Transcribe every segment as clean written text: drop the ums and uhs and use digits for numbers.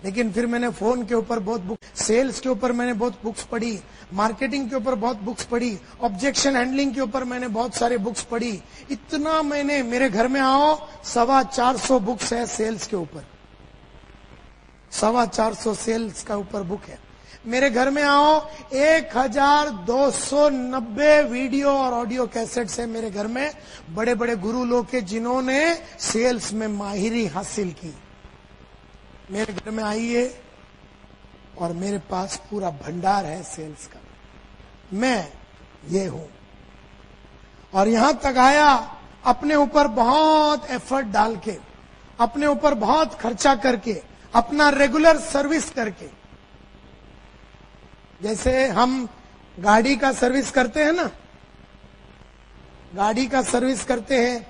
लेकिन फिर मैंने फोन के ऊपर बहुत बुक, सेल्स के ऊपर मैंने बहुत बुक्स पढ़ी, मार्केटिंग के ऊपर बहुत बुक्स पढ़ी, ऑब्जेक्शन हैंडलिंग के ऊपर मैंने बहुत सारे बुक्स पढ़ी। इतना मैंने, मेरे घर में आओ 450 बुक्स है सेल्स के ऊपर, 450 सेल्स का ऊपर बुक है। मेरे घर में आओ 1290 वीडियो और ऑडियो कैसेट्स है मेरे घर में, बड़े बड़े गुरु लोग के जिन्होंने सेल्स में माहिरी हासिल की। मेरे घर में आइए और मेरे पास पूरा भंडार है सेल्स का। मैं ये हूं और यहां तक आया अपने ऊपर बहुत एफर्ट डाल के, अपने ऊपर बहुत खर्चा करके, अपना रेगुलर सर्विस करके। जैसे हम गाड़ी का सर्विस करते हैं ना, गाड़ी का सर्विस करते हैं,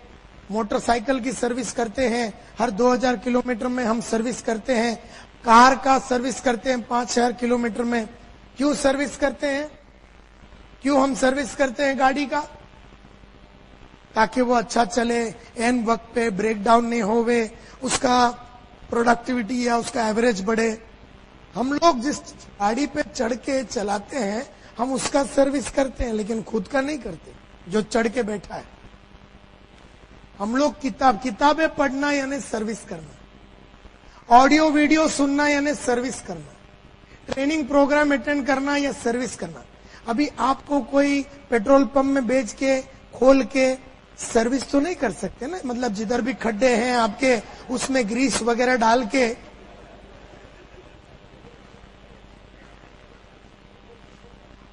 मोटरसाइकिल की सर्विस करते हैं, हर 2000 किलोमीटर में हम सर्विस करते हैं, कार का सर्विस करते हैं 5000 किलोमीटर में। क्यों सर्विस करते हैं? क्यों हम सर्विस करते हैं गाड़ी का? ताकि वो अच्छा चले, एन वक्त पे ब्रेक डाउन नहीं होवे, उसका प्रोडक्टिविटी या उसका एवरेज बढ़े। हम लोग जिस गाड़ी पे चढ़ के चलाते हैं हम उसका सर्विस करते हैं, लेकिन खुद का नहीं करते जो चढ़ के बैठा है। हम लोग किताबें पढ़ना यानी सर्विस करना, ऑडियो वीडियो सुनना यानी सर्विस करना, ट्रेनिंग प्रोग्राम अटेंड करना या सर्विस करना। अभी आपको कोई पेट्रोल पंप में बेच के खोल के सर्विस तो नहीं कर सकते ना, मतलब जिधर भी खड्डे हैं आपके उसमें ग्रीस वगैरह डाल के।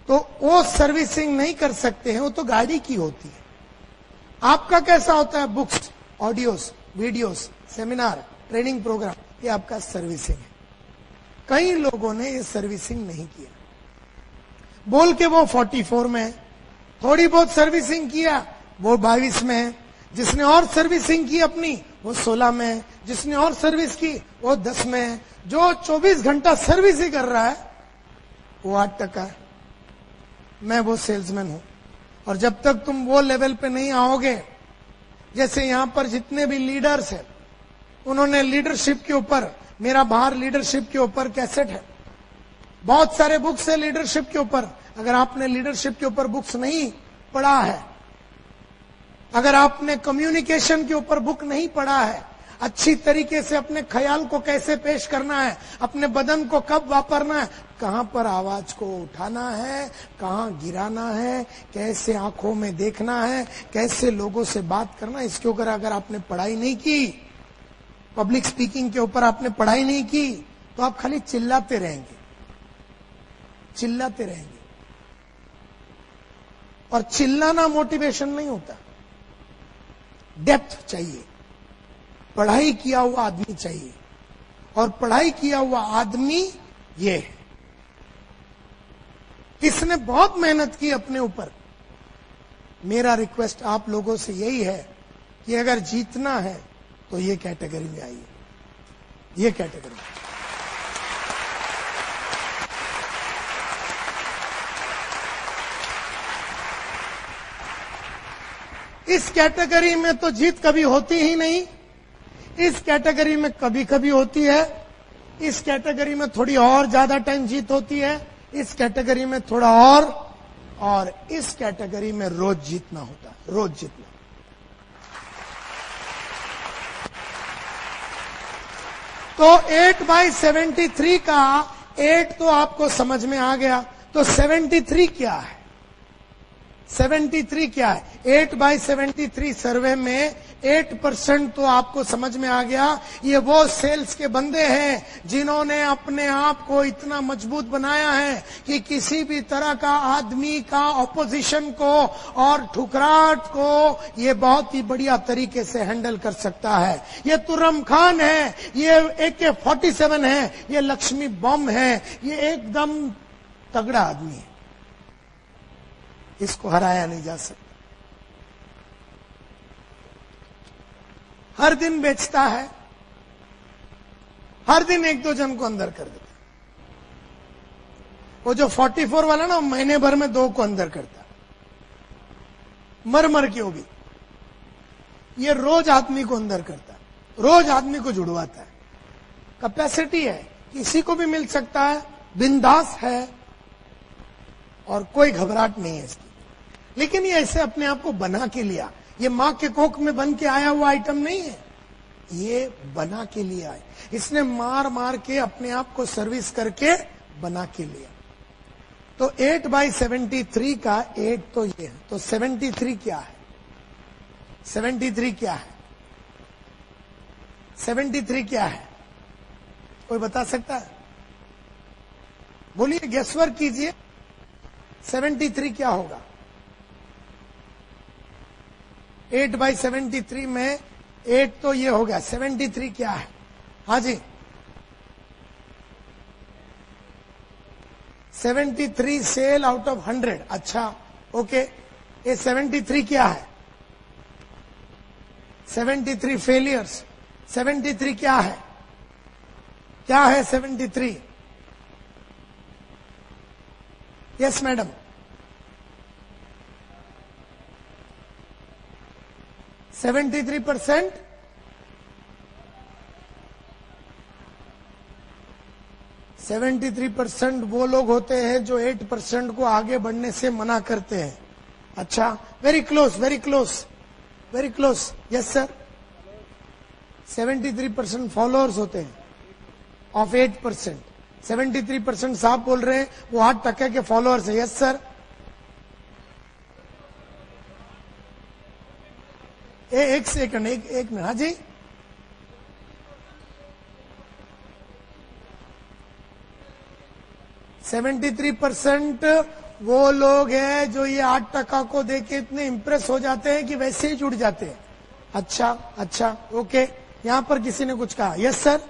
तो वो सर्विसिंग नहीं कर सकते हैं, वो तो गाड़ी की होती है। आपका कैसा होता है? Books, audios, videos, seminar, training programme, ये आपका सर्विसिंग है। कई लोगों ने ये सर्विसिंग नहीं किया, बोल के वो 44 में है, थोड़ी बहुत सर्विसिंग किया वो 22 में है, जिसने और सर्विसिंग की अपनी वो 16 में है, जिसने और सर्विस की वो 10 में है, जो 24 घंटा सर्विस ही कर रहा है वो 8% है। मैं वो सेल्समैन हूं। और जब तक तुम वो लेवल पे नहीं आओगे, जैसे यहां पर जितने भी लीडर्स हैं उन्होंने लीडरशिप के ऊपर, मेरा बाहर लीडरशिप के ऊपर कैसेट है, बहुत सारे बुक्स है लीडरशिप के ऊपर। अगर आपने लीडरशिप के ऊपर बुक्स नहीं पढ़ा है, अगर आपने कम्युनिकेशन के ऊपर बुक नहीं पढ़ा है, अच्छी तरीके से अपने ख्याल को कैसे पेश करना है, अपने बदन को कब वापरना है, कहां पर आवाज को उठाना है, कहां गिराना है, कैसे आंखों में देखना है, कैसे लोगों से बात करना है, इसके ऊपर अगर आपने पढ़ाई नहीं की, पब्लिक स्पीकिंग के ऊपर आपने पढ़ाई नहीं की, तो आप खाली चिल्लाते रहेंगे, चिल्लाते रहेंगे। और चिल्लाना मोटिवेशन नहीं होता, डेप्थ चाहिए, पढ़ाई किया हुआ आदमी चाहिए। और पढ़ाई किया हुआ आदमी ये है, इसने बहुत मेहनत की अपने ऊपर। मेरा रिक्वेस्ट आप लोगों से यही है कि अगर जीतना है तो ये कैटेगरी में आइए, ये कैटेगरी। इस कैटेगरी में तो जीत कभी होती ही नहीं, इस कैटेगरी में कभी कभी होती है, इस कैटेगरी में थोड़ी और ज्यादा टाइम जीत होती है, इस कैटेगरी में थोड़ा और इस कैटेगरी में रोज जीतना होता है, रोज जीतना। तो 8/73 का 8 तो आपको समझ में आ गया, तो 73 क्या है? 73 क्या है? 8/73 सर्वे में 8% तो आपको समझ में आ गया। ये वो सेल्स के बंदे हैं जिन्होंने अपने आप को इतना मजबूत बनाया है कि किसी भी तरह का आदमी का ऑपोजिशन को और ठुकराहट को ये बहुत ही बढ़िया तरीके से हैंडल कर सकता है। ये तुर्रम खान है, ये AK-47 है, ये लक्ष्मी बम है, ये एकदम तगड़ा आदमी है, इसको हराया नहीं जा सकता। हर दिन बेचता है, हर दिन 1-2 जन को अंदर कर देता। वो जो 44 वाला ना, महीने भर में 2 को अंदर करता, मर के होगी। ये रोज आदमी को अंदर करता, रोज आदमी को जुड़वाता है। कैपेसिटी है किसी को भी मिल सकता है, बिंदास है और कोई घबराहट नहीं है इसकी। लेकिन ये ऐसे अपने आप को बना के लिया, ये मां के कोख में बन के आया हुआ आइटम नहीं है, ये बना के लिया है। इसने मार मार के अपने आप को सर्विस करके बना के लिया। तो 8/73 का 8 तो ये है, तो 73 क्या है? 73 क्या है? 73 क्या है? कोई बता सकता है? बोलिए, गेसवर्क कीजिए, 73 क्या होगा? 8/73 में 8 तो ये हो गया, 73 क्या है? हाँ जी, 73 सेल आउट ऑफ 100। अच्छा, ओके, ये 73 क्या है? 73 फेलियर्स। 73 क्या है? क्या है 73? Yes madam, 73%। वो लोग होते हैं जो 8% को आगे बढ़ने से मना करते हैं। अच्छा, very close, very close, very close. Yes sir, 73% followers होते हैं ऑफ 8%। 73% साहब बोल रहे हैं वो 8% के फॉलोअर्स है। यस सर, एक सेकंड, एक मिनट। हाँ जी, %73 वो लोग हैं जो ये 8% को देके इतने इंप्रेस हो जाते हैं कि वैसे ही जुड़ जाते हैं। अच्छा अच्छा, ओके। यहां पर किसी ने कुछ कहा? यस सर,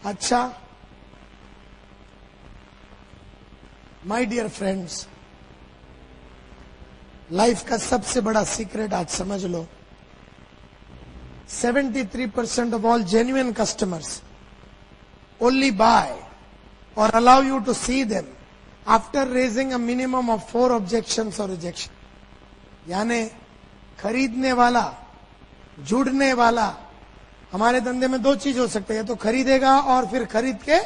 अच्छा। माय डियर फ्रेंड्स, लाइफ का सबसे बड़ा सीक्रेट आज समझ लो। 73% of all genuine customers only buy or allow you to see them after raising a minimum of 4 objections or rejection. यानी खरीदने वाला, जुड़ने वाला, हमारे धंधे में 2 चीज हो सकते हैं, तो खरीदेगा और फिर खरीद के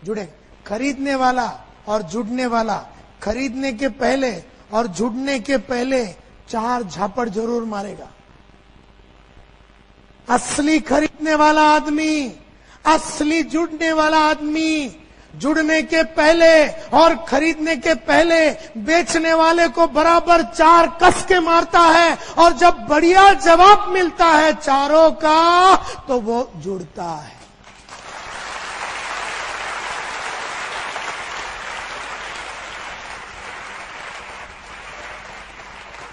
जुड़ेगा। खरीदने वाला और जुड़ने वाला, खरीदने के पहले और जुड़ने के पहले 4 झापड़ जरूर मारेगा। असली खरीदने वाला आदमी, असली जुड़ने वाला आदमी जुड़ने के पहले और खरीदने के पहले बेचने वाले को बराबर 4 कस के मारता है, और जब बढ़िया जवाब मिलता है चारों का तो वो जुड़ता है।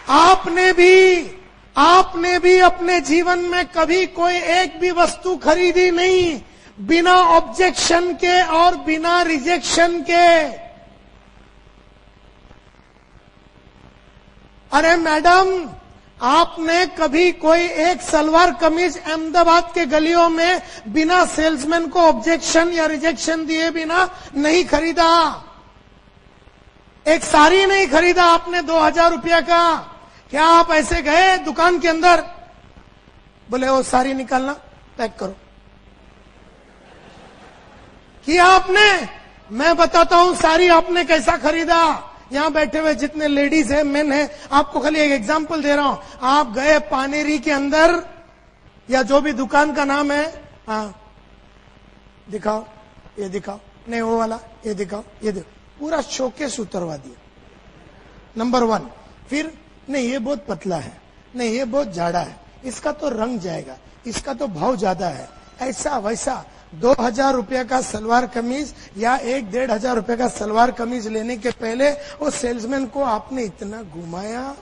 आपने भी अपने जीवन में कभी कोई एक भी वस्तु खरीदी नहीं बिना ऑब्जेक्शन के और बिना रिजेक्शन के। अरे मैडम, आपने कभी कोई एक सलवार कमीज अहमदाबाद के गलियों में बिना सेल्समैन को ऑब्जेक्शन या रिजेक्शन दिए बिना नहीं खरीदा। एक साड़ी नहीं खरीदा आपने 2000 रुपया का। क्या आप ऐसे गए दुकान के अंदर, बोले वो साड़ी निकालना, पैक करो, किया आपने? मैं बताता हूं साड़ी आपने कैसा खरीदा। यहां बैठे हुए जितने लेडीज हैं, मेन है, आपको खाली एक एग्जांपल दे रहा हूं। आप गए पानेरी के अंदर या जो भी दुकान का नाम है, हाँ दिखाओ, ये दिखाओ, नहीं वो वाला, ये दिखाओ, ये देखो, पूरा शोकेस उतरवा दिया, नंबर 1। फिर नहीं ये बहुत पतला है, नहीं ये बहुत जाड़ा है, इसका तो रंग जाएगा, इसका तो भाव ज्यादा है, ऐसा वैसा। 2000 रुपया का सलवार कमीज या 1-1.5 रुपए का सलवार कमीज लेने के पहले वो सेल्समैन को आपने इतना घुमाया,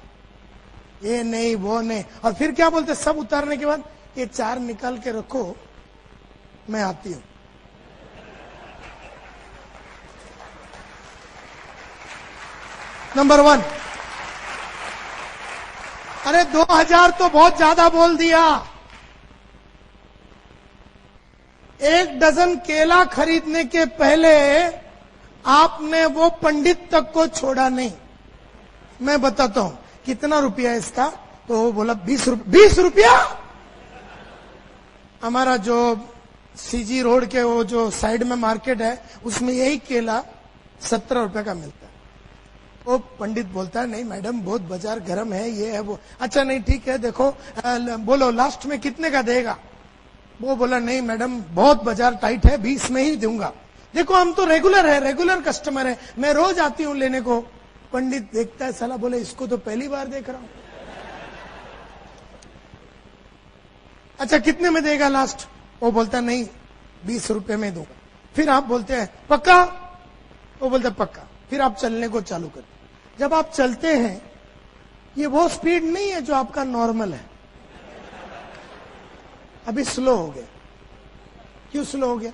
ये नहीं वो नहीं, और फिर क्या बोलते, सब उतारने के बाद ये 4 निकाल के रखो, मैं आती हूं। नंबर 1, अरे 2000 तो बहुत ज्यादा बोल दिया। 1 डजन केला खरीदने के पहले आपने वो पंडित तक को छोड़ा नहीं। मैं बताता हूं कितना रुपया इसका, तो वो बोला 20 रुपया। हमारा जो सीजी रोड के वो जो साइड में मार्केट है उसमें यही केला 17 रुपए का मिलता है। वो पंडित बोलता है नहीं मैडम बहुत बाजार गर्म है, ये है वो। अच्छा नहीं ठीक है, देखो बोलो लास्ट में कितने का देगा। वो बोला नहीं मैडम बहुत बाजार टाइट है, 20 में ही दूंगा। देखो हम तो रेगुलर कस्टमर है, मैं रोज आती हूं लेने को। पंडित देखता है साला, बोले इसको तो पहली बार देख रहा हूं। अच्छा कितने में देगा लास्ट। वो बोलता नहीं 20 रुपए में दूंगा। फिर आप बोलते हैं पक्का। वो बोलता पक्का। फिर आप चलने को चालू करते। जब आप चलते हैं ये वो स्पीड नहीं है जो आपका नॉर्मल है, अभी स्लो हो गया। क्यों स्लो हो गया?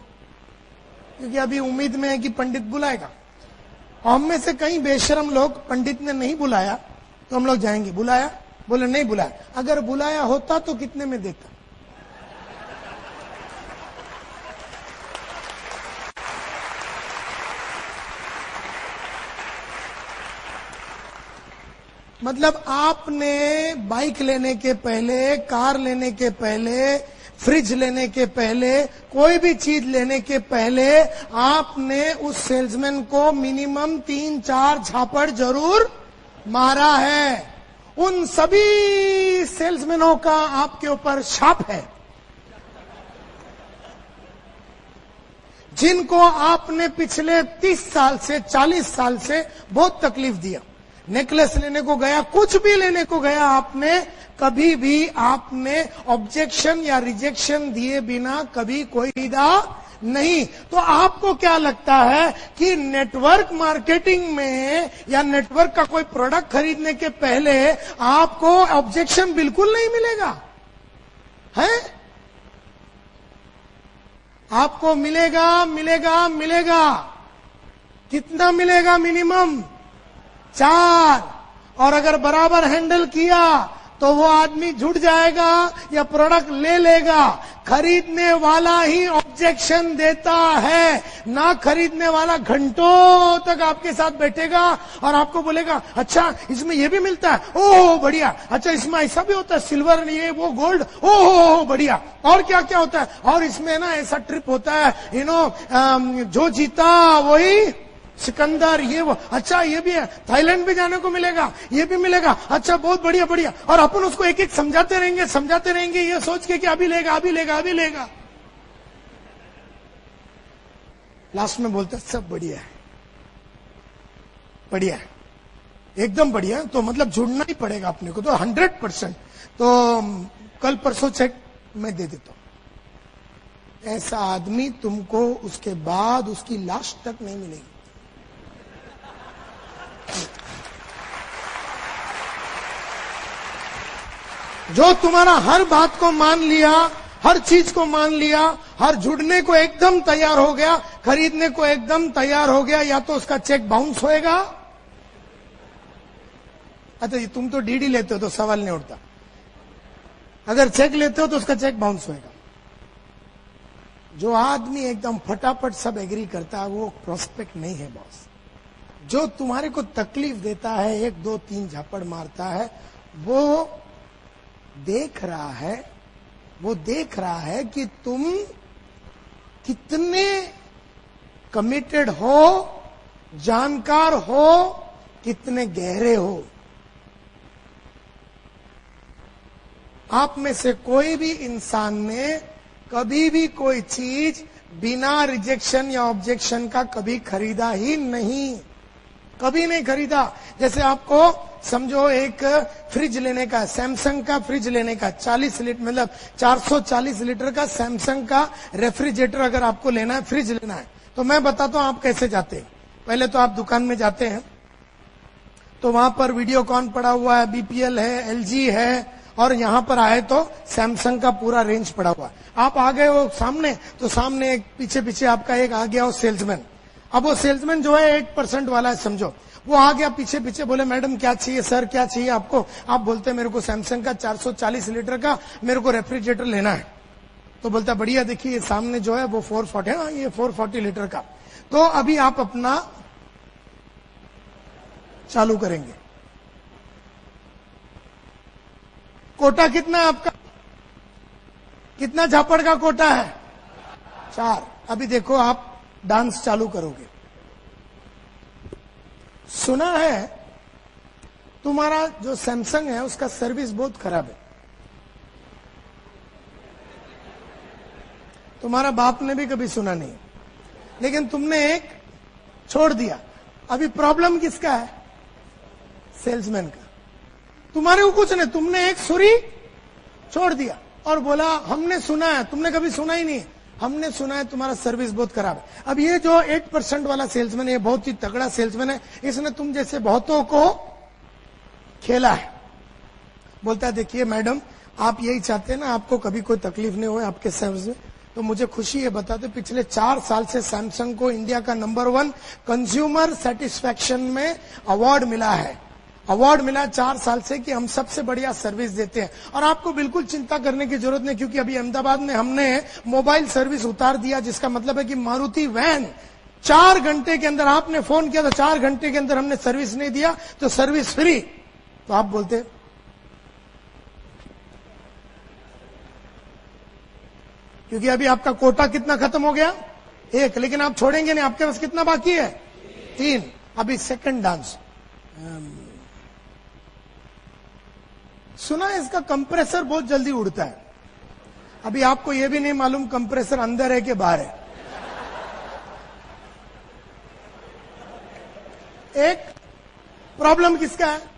क्योंकि अभी उम्मीद में है कि पंडित बुलाएगा। हम में से कई बेशरम लोग, पंडित ने नहीं बुलाया तो हम लोग जाएंगे। बुलाया, बोले नहीं बुलाया। अगर बुलाया होता तो कितने में देता? मतलब आपने बाइक लेने के पहले, कार लेने के पहले, फ्रिज लेने के पहले, कोई भी चीज लेने के पहले आपने उस सेल्समैन को मिनिमम 3-4 झापड़ जरूर मारा है। उन सभी सेल्समैनों का आपके ऊपर शाप है जिनको आपने पिछले 30 साल से 40 साल से बहुत तकलीफ दिया। नेकलेस लेने को गया, कुछ भी लेने को गया, आपने कभी भी आपने ऑब्जेक्शन या रिजेक्शन दिए बिना कभी कोई खरीदा नहीं। तो आपको क्या लगता है कि नेटवर्क मार्केटिंग में या नेटवर्क का कोई प्रोडक्ट खरीदने के पहले आपको ऑब्जेक्शन बिल्कुल नहीं मिलेगा? है आपको मिलेगा। कितना मिलेगा? मिनिमम 4। और अगर बराबर हैंडल किया तो वो आदमी जुट जाएगा या प्रोडक्ट ले लेगा। खरीदने वाला ही ऑब्जेक्शन देता है, ना खरीदने वाला घंटों तक आपके साथ बैठेगा और आपको बोलेगा अच्छा इसमें ये भी मिलता है, ओह बढ़िया, अच्छा इसमें ऐसा भी होता है, सिल्वर ये वो गोल्ड, ओह बढ़िया, और क्या क्या होता है, और इसमें ना ऐसा ट्रिप होता है, जो जीता वही सिकंदर, ये वो, अच्छा ये भी है, थाईलैंड भी जाने को मिलेगा, ये भी मिलेगा, अच्छा बहुत बढ़िया बढ़िया। और अपन उसको एक एक समझाते रहेंगे ये सोच के कि अभी लेगा। लास्ट में बोलते सब बढ़िया है, एकदम बढ़िया। तो मतलब जुड़ना ही पड़ेगा अपने को, तो 100%। तो कल परसों चेक मैं दे देता हूं। ऐसा आदमी तुमको उसके बाद उसकी लाश तक नहीं मिलेगी। जो तुम्हारा हर बात को मान लिया, हर चीज को मान लिया, हर जुड़ने को एकदम तैयार हो गया, खरीदने को एकदम तैयार हो गया, या तो उसका चेक बाउंस होएगा। अच्छा तुम तो डीडी लेते हो तो सवाल नहीं उठता, अगर चेक लेते हो तो उसका चेक बाउंस होएगा। जो आदमी एकदम फटाफट सब एग्री करता है वो प्रोस्पेक्ट नहीं है बॉस। जो तुम्हारे को तकलीफ देता है, 1 2 3 झापड़ मारता है, वो देख रहा है कि तुम कितने कमिटेड हो, जानकार हो, कितने गहरे हो। आप में से कोई भी इंसान ने कभी भी कोई चीज बिना रिजेक्शन या ऑब्जेक्शन का कभी खरीदा ही नहीं, कभी नहीं खरीदा। जैसे आपको समझो एक फ्रिज लेने का, सैमसंग का फ्रिज लेने का, 40 लीटर मतलब 440 लीटर का सैमसंग का रेफ्रिजरेटर अगर आपको लेना है, फ्रिज लेना है, तो मैं बताता हूं आप कैसे जाते हैं। पहले तो आप दुकान में जाते हैं तो वहां पर वीडियोकॉन पड़ा हुआ है, बीपीएल है, एलजी है, और यहां पर आए तो सैमसंग का पूरा रेंज पड़ा हुआ है। आप आ गए वो सामने, तो सामने एक पीछे आपका एक आ गया वो सेल्समैन। अब वो सेल्समैन जो है 8% वाला है समझो, वो आ गया पीछे बोले मैडम क्या चाहिए सर, क्या चाहिए आपको? आप बोलते मेरे को सैमसंग का 440 लीटर का मेरे को रेफ्रिजरेटर लेना है। तो बोलता बढ़िया, देखिए ये सामने जो है वो 440 है, ये 440 लीटर का। तो अभी आप अपना चालू करेंगे, कोटा कितना है आपका? कितना झापड़ का कोटा है? 4। अभी देखो आप डांस चालू करोगे। सुना है तुम्हारा जो सैमसंग है उसका सर्विस बहुत खराब है। तुम्हारा बाप ने भी कभी सुना नहीं, लेकिन तुमने एक छोड़ दिया। अभी प्रॉब्लम किसका है? सेल्समैन का। तुम्हारे को कुछ नहीं, तुमने एक सुरी छोड़ दिया और बोला हमने सुना है। तुमने कभी सुना ही नहीं, हमने सुना है तुम्हारा सर्विस बहुत खराब है। अब ये जो 8% वाला सेल्समैन है, ये बहुत ही तगड़ा सेल्समैन है। इसने तुम जैसे बहुतों को खेला है। बोलता है देखिए मैडम, आप यही चाहते हैं ना आपको कभी कोई तकलीफ नहीं हो आपके सर्विस में, तो मुझे खुशी है बताते पिछले 4 साल से सैमसंग को इंडिया का नंबर 1 कंज्यूमर सेटिस्फैक्शन में अवार्ड मिला है। अवार्ड मिला 4 साल से कि हम सबसे बढ़िया सर्विस देते हैं। और आपको बिल्कुल चिंता करने की जरूरत नहीं, क्योंकि अभी अहमदाबाद में हमने मोबाइल सर्विस उतार दिया, जिसका मतलब है कि मारुति वैन 4 घंटे के अंदर, आपने फोन किया तो 4 घंटे के अंदर हमने सर्विस नहीं दिया तो सर्विस फ्री। तो आप बोलते क्योंकि अभी आपका कोटा कितना खत्म हो गया? 1, लेकिन आप छोड़ेंगे नहीं। आपके पास कितना बाकी है? 3। अभी सेकंड डांस। सुना है इसका कंप्रेसर बहुत जल्दी उड़ता है। अभी आपको यह भी नहीं मालूम कंप्रेसर अंदर है कि बाहर है। एक प्रॉब्लम किसका है?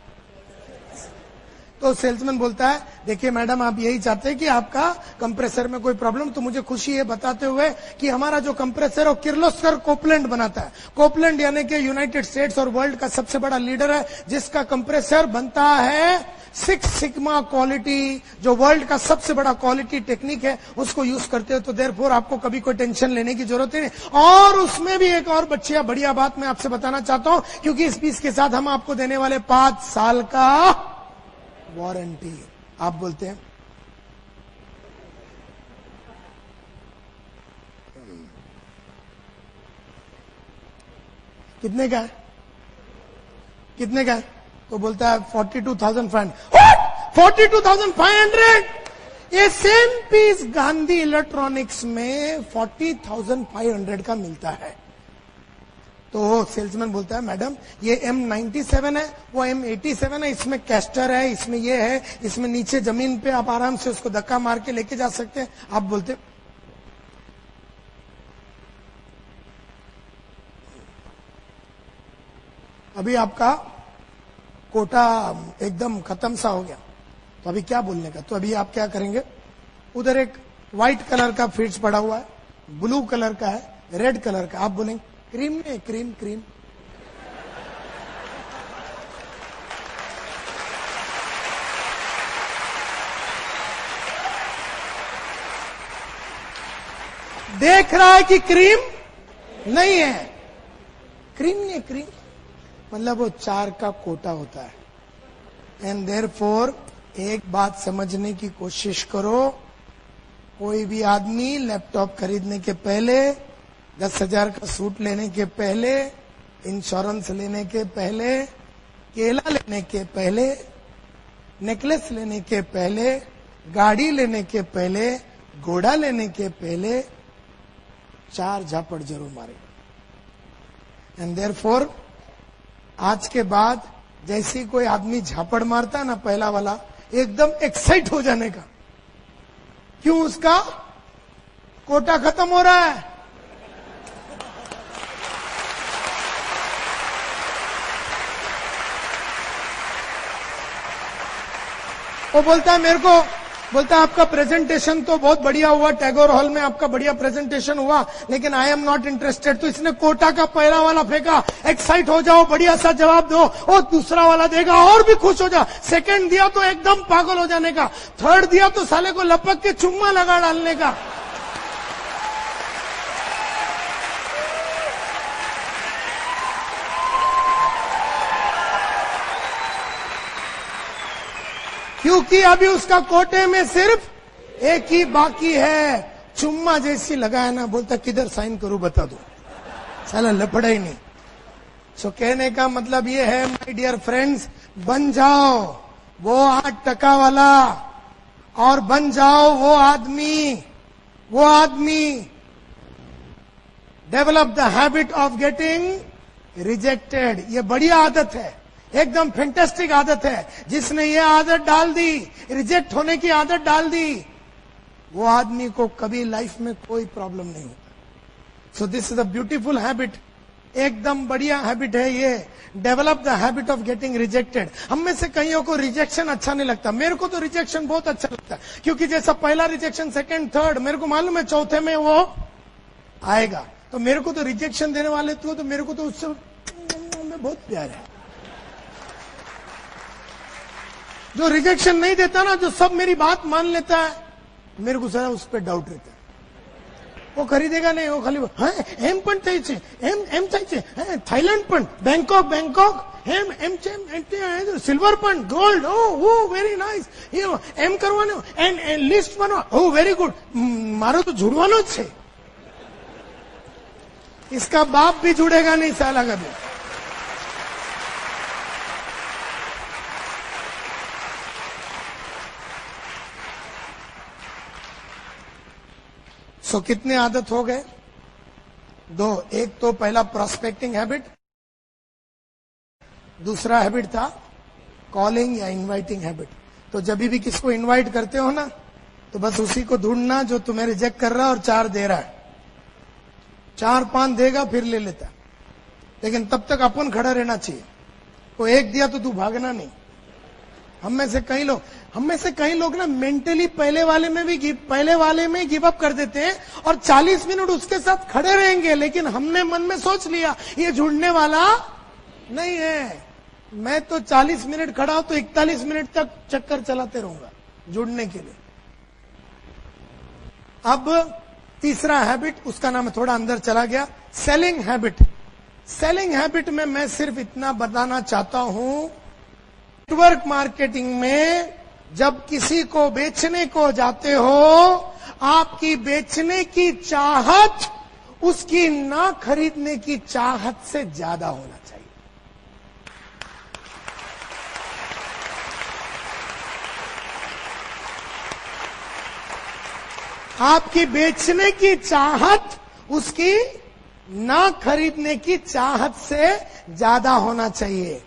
तो सेल्समैन बोलता है देखिए मैडम, आप यही चाहते हैं कि आपका कंप्रेसर में कोई प्रॉब्लम, तो मुझे खुशी है बताते हुए कि हमारा जो कंप्रेसर है वो किर्लोस्कर कोपलैंड बनाता है। कोपलैंड यानी कि यूनाइटेड स्टेट्स और वर्ल्ड का सबसे बड़ा लीडर है, जिसका कंप्रेसर बनता है 6 सिग्मा क्वालिटी, जो वर्ल्ड का सबसे बड़ा क्वालिटी टेक्निक है, उसको यूज करते हो। तो देयरफॉर आपको कभी कोई टेंशन लेने की जरूरत ही नहीं। और उसमें भी एक और बढ़िया बात मैं आपसे बताना चाहता हूं, क्योंकि इस पीस के साथ हम आपको देने वाले 5 साल का वारंटी। आप बोलते हैं कितने का है? कितने का है? तो बोलता है 42,500। 42,500? ये सेम पीस गांधी इलेक्ट्रॉनिक्स में 40,500 का मिलता है। तो सेल्समैन बोलता है मैडम ये M97 है, वो M87 है, इसमें कैस्टर है, इसमें ये है, इसमें नीचे जमीन पे आप आराम से उसको धक्का मार के लेके जा सकते हैं। आप बोलते अभी आपका कोटा एकदम खत्म सा हो गया, तो अभी क्या बोलने का? तो अभी आप क्या करेंगे? उधर एक व्हाइट कलर का फीड्स पड़ा हुआ है, ब्लू कलर का है, रेड कलर का। आप बोलेंगे क्रीम में, क्रीम क्रीम। देख रहा है कि क्रीम नहीं है। क्रीम नहीं, क्रीम मतलब वो 4 का कोटा होता है। एंड देयरफॉर एक बात समझने की कोशिश करो, कोई भी आदमी लैपटॉप खरीदने के पहले, 10,000 का सूट लेने के पहले, इंश्योरेंस लेने के पहले, केला लेने के पहले, नेकलेस लेने के पहले, गाड़ी लेने के पहले, घोड़ा लेने के पहले 4 झापड़ जरूर मारे। एंड देयरफॉर आज के बाद जैसे कोई आदमी झापड़ मारता ना पहला वाला, एकदम एक्साइट हो जाने का। क्यों? उसका कोटा खत्म हो रहा है। वो बोलता है मेरे को, बोलता है आपका प्रेजेंटेशन तो बहुत बढ़िया हुआ, टैगोर हॉल में आपका बढ़िया प्रेजेंटेशन हुआ, लेकिन आई एम नॉट इंटरेस्टेड। तो इसने कोटा का पहला वाला फेंका, एक्साइट हो जाओ, बढ़िया सा जवाब दो, और दूसरा वाला देगा और भी खुश हो जा। सेकंड दिया तो एकदम पागल हो जाने का, थर्ड दिया तो साले को लपक के चुम्मा लगा डालने का। क्योंकि अभी उसका कोटे में सिर्फ एक ही बाकी है। चुम्मा जैसी लगाया ना, बोलता किधर साइन करूं बता दो, साला लपड़ा ही नहीं। सो कहने का मतलब ये है माय डियर फ्रेंड्स, बन जाओ वो 8% वाला और बन जाओ वो आदमी। Develop the habit of getting rejected. ये बढ़िया आदत है, एकदम फैंटास्टिक आदत है। जिसने ये आदत डाल दी, रिजेक्ट होने की आदत डाल दी, वो आदमी को कभी लाइफ में कोई प्रॉब्लम नहीं होता। So this is a beautiful habit, एकदम बढ़िया हैबिट है ये। Develop the habit of getting rejected. हम में से कईयों को रिजेक्शन अच्छा नहीं लगता। मेरे को तो रिजेक्शन बहुत अच्छा लगता है, क्योंकि जैसा पहला रिजेक्शन, सेकंड, थर्ड, मेरे को मालूम है चौथे में वो आएगा। तो मेरे को तो रिजेक्शन देने वाले तो मेरे को तो उससे में बहुत प्यार है। जो रिजेक्शन नहीं देता ना, जो सब मेरी बात मान लेता है, मेरे को जरा उस पर डाउट रहता है। वो खरीदेगा नहीं, वो खाली एम पण एम चाहिए, थाईलैंड पण, बैंकॉक एम सिल्वर पण, गोल्ड, ओ वेरी नाइस, एम करवानो एंड लिस्ट बनो, ओ वेरी गुड। मारो तो जुड़वानो જ છે। इसका बाप भी जुड़ेगा नहीं साला कभी। सो कितने आदत हो गए? 2। एक तो पहला प्रोस्पेक्टिंग हैबिट, दूसरा हैबिट था कॉलिंग या इनवाइटिंग हैबिट। तो जब भी किसको इनवाइट करते हो ना, तो बस उसी को ढूंढना जो तुम्हें रिजेक्ट कर रहा है और 4 दे रहा है। 4-5 देगा फिर ले लेता, लेकिन तब तक अपन खड़ा रहना चाहिए। को एक दिया तो तू भागना नहीं। हम में से कई लोग ना मेंटली पहले वाले में गिव अप कर देते हैं और 40 मिनट उसके साथ खड़े रहेंगे, लेकिन हमने मन में सोच लिया ये जुड़ने वाला नहीं है। मैं तो 40 मिनट खड़ा हूं तो 41 मिनट तक चक्कर चलाते रहूंगा जुड़ने के लिए। अब तीसरा हैबिट, उसका नाम थोड़ा अंदर चला गया, सेलिंग हैबिट। सेलिंग हैबिट में मैं सिर्फ इतना बताना चाहता हूं, नेटवर्क मार्केटिंग में जब किसी को बेचने को जाते हो, आपकी बेचने की चाहत उसकी ना खरीदने की चाहत से ज्यादा होना चाहिए। आपकी बेचने की चाहत उसकी ना खरीदने की चाहत से ज्यादा होना चाहिए।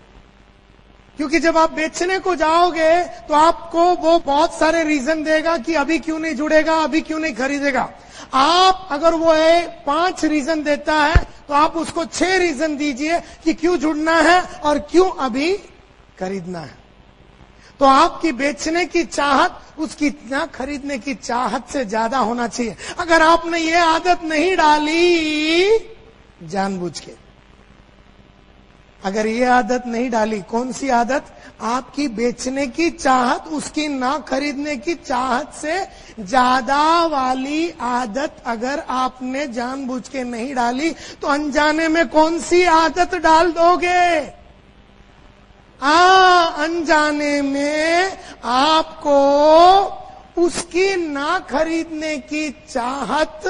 क्योंकि जब आप बेचने को जाओगे तो आपको वो बहुत सारे रीजन देगा कि अभी क्यों नहीं जुड़ेगा, अभी क्यों नहीं खरीदेगा। आप अगर वो 5 रीजन देता है तो आप उसको 6 रीजन दीजिए कि क्यों जुड़ना है और क्यों अभी खरीदना है। तो आपकी बेचने की चाहत उसकी ना खरीदने की चाहत से ज्यादा होना चाहिए। अगर आपने ये आदत नहीं डाली जानबूझ के, अगर ये आदत नहीं डाली, कौन सी आदत? आपकी बेचने की चाहत उसकी ना खरीदने की चाहत से ज्यादा वाली आदत अगर आपने जानबूझ के नहीं डाली, तो अनजाने में कौन सी आदत डाल दोगे? अनजाने में आपको उसकी ना खरीदने की चाहत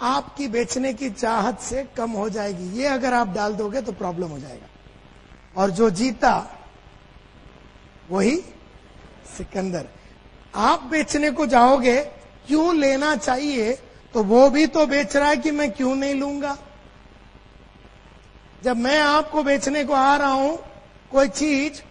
आपकी बेचने की चाहत से कम हो जाएगी। ये अगर आप डाल दोगे तो प्रॉब्लम हो जाएगा। और जो जीता वही सिकंदर। आप बेचने को जाओगे, क्यों लेना चाहिए, तो वो भी तो बेच रहा है कि मैं क्यों नहीं लूंगा। जब मैं आपको बेचने को आ रहा हूं कोई चीज,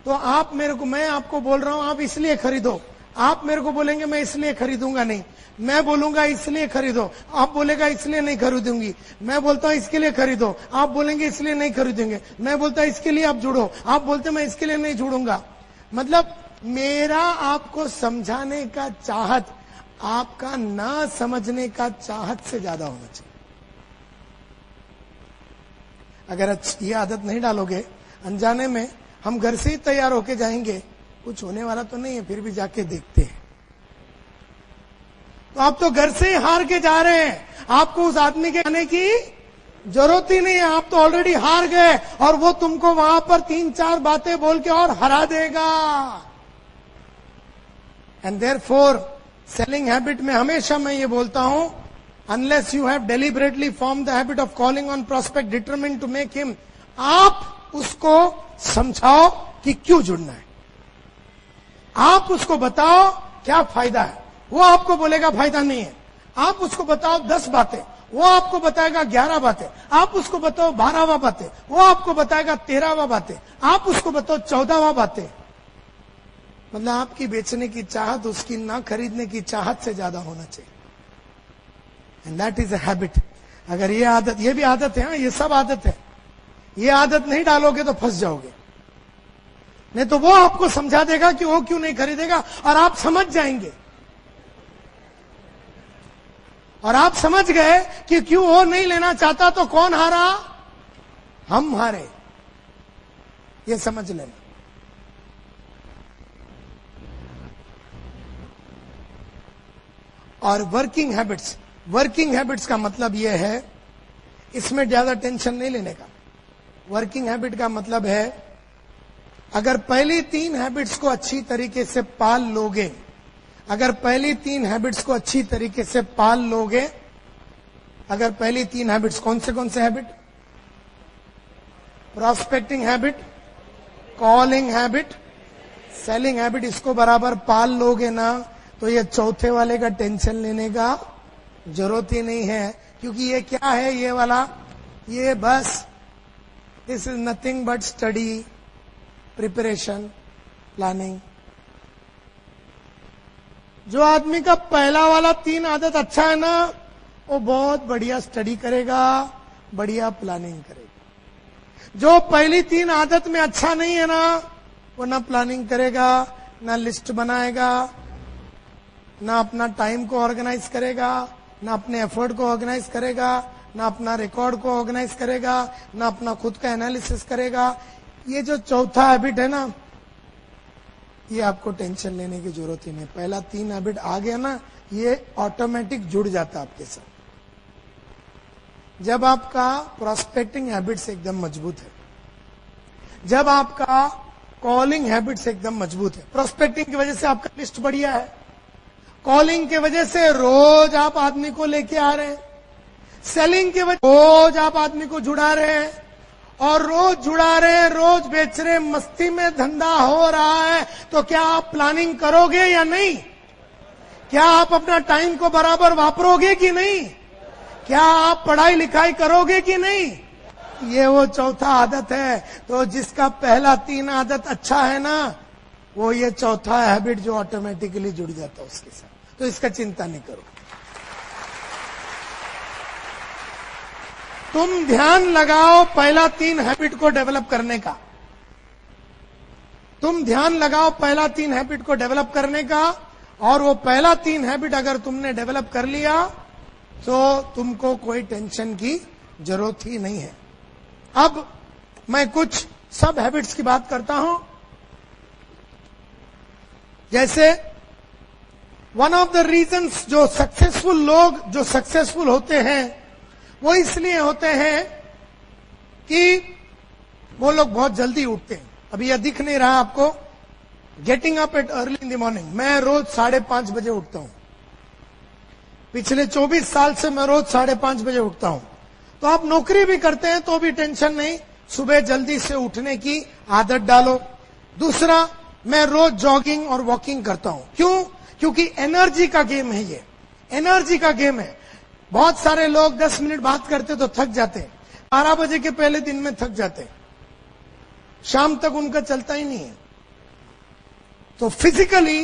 तो मैं आपको बोल रहा हूं आप इसलिए खरीदो। आप मेरे को बोलेंगे मैं इसलिए खरीदूंगा नहीं। मैं बोलूंगा इसलिए खरीदो, आप बोलेगा इसलिए नहीं खरीदूंगी। मैं बोलता हूं इसके लिए खरीदो, आप बोलेंगे इसलिए नहीं खरीदेंगे। मैं बोलता हूं इसके लिए आप जुड़ो, आप बोलते मैं इसके लिए नहीं जुड़ूंगा। मतलब मेरा आपको समझाने का चाहत आपका ना समझने का चाहत से ज्यादा होना चाहिए। अगर ये आदत नहीं डालोगे, अनजाने में हम घर से ही तैयार होके जाएंगे, कुछ होने वाला तो नहीं है, फिर भी जाके देखते हैं, तो आप तो घर से ही हार के जा रहे हैं। आपको उस आदमी के आने की जरूरत ही नहीं है, आप तो ऑलरेडी हार गए और वो तुमको वहां पर 3-4 बातें बोल के और हरा देगा। एंड देयरफॉर सेलिंग हैबिट में हमेशा मैं ये बोलता हूं, unless you have deliberately form the habit of calling on prospect determined to make him, आप उसको समझाओ कि क्यों जुड़ना है। आप उसको बताओ क्या फायदा है, वो आपको बोलेगा फायदा नहीं है। आप उसको बताओ 10 बातें, वो आपको बताएगा 11 बातें। आप उसको बताओ 12वां बातें, वो आपको बताएगा 13वां बातें। आप उसको बताओ 14वां बातें। मतलब आपकी बेचने की चाहत उसकी ना खरीदने की चाहत से ज्यादा होना चाहिए। And that is a habit. अगर ये आदत, ये भी आदत है, ये सब आदत है, ये आदत नहीं डालोगे तो फंस जाओगे। नहीं तो वो आपको समझा देगा कि वो क्यों नहीं खरीदेगा, और आप समझ जाएंगे। और आप समझ गए कि क्यों वो नहीं लेना चाहता, तो कौन हारा? हम हारे। ये समझ लेना। और वर्किंग हैबिट्स, वर्किंग हैबिट्स का मतलब यह है, इसमें ज्यादा टेंशन नहीं लेने का। वर्किंग हैबिट का मतलब है, अगर पहली 3 हैबिट्स को अच्छी तरीके से पाल लोगे, अगर पहली 3 हैबिट्स को अच्छी तरीके से पाल लोगे, अगर पहली 3 हैबिट्स कौन से habit? Prospecting habit, calling habit, selling habit, इसको बराबर पाल लोगे ना, तो ये चौथे वाले का टेंशन लेने का जरूरत ही नहीं है। क्योंकि ये क्या है, ये वाला, ये बस this is nothing but study, preparation, planning. जो आदमी का पहला वाला 3 आदत अच्छा है ना, वो बहुत बढ़िया स्टडी करेगा, बढ़िया प्लानिंग करेगा। जो पहली 3 आदत में अच्छा नहीं है ना, वो ना प्लानिंग करेगा, ना लिस्ट बनाएगा, ना अपना टाइम को ऑर्गेनाइज करेगा, ना अपने एफर्ट को ऑर्गेनाइज करेगा, ना अपना रिकॉर्ड को ऑर्गेनाइज करेगा, ना अपना खुद का एनालिसिस करेगा। ये जो चौथा हैबिट है ना, ये आपको टेंशन लेने की जरूरत ही नहीं। पहला 3 हैबिट आ गया ना, ये ऑटोमेटिक जुड़ जाता है आपके साथ। जब आपका प्रोस्पेक्टिंग हैबिट्स एकदम मजबूत है, जब आपका कॉलिंग हैबिट्स एकदम मजबूत है, प्रोस्पेक्टिंग की वजह से आपका लिस्ट बढ़िया है, कॉलिंग की वजह से रोज आप आदमी को लेके आ रहे हैं, सेलिंग की वजह रोज आप आदमी को जुड़ा रहे हैं, और रोज जुड़ा रहे हैं, रोज बेच रहे हैं, मस्ती में धंधा हो रहा है, तो क्या आप प्लानिंग करोगे या नहीं? क्या आप अपना टाइम को बराबर वापरोगे कि नहीं? क्या आप पढ़ाई लिखाई करोगे कि नहीं? ये वो चौथा आदत है। तो जिसका पहला 3 आदत अच्छा है ना, वो ये चौथा हैबिट जो ऑटोमेटिकली जुड़ जाता है उसके साथ। तो इसका चिंता नहीं करो। तुम ध्यान लगाओ पहला 3 हैबिट को डेवलप करने का। तुम ध्यान लगाओ पहला 3 हैबिट को डेवलप करने का, और वो पहला 3 हैबिट अगर तुमने डेवलप कर लिया तो तुमको कोई टेंशन की जरूरत ही नहीं है। अब मैं कुछ सब हैबिट्स की बात करता हूं। जैसे वन ऑफ द रीजंस, जो सक्सेसफुल लोग जो सक्सेसफुल होते हैं, वो इसलिए होते हैं कि वो लोग बहुत जल्दी उठते हैं। अभी यह दिख नहीं रहा आपको, getting up at early in the morning. मैं रोज 5:30 बजे उठता हूं। पिछले 24 साल से मैं रोज 5:30 बजे उठता हूं। तो आप नौकरी भी करते हैं तो भी टेंशन नहीं, सुबह जल्दी से उठने की आदत डालो। दूसरा, मैं रोज जॉगिंग और वॉकिंग करता हूं। क्यों? क्योंकि एनर्जी का गेम है, ये एनर्जी का गेम है। बहुत सारे लोग 10 मिनट बात करते तो थक जाते, 12 बजे के पहले दिन में थक जाते, शाम तक उनका चलता ही नहीं है। तो फिजिकली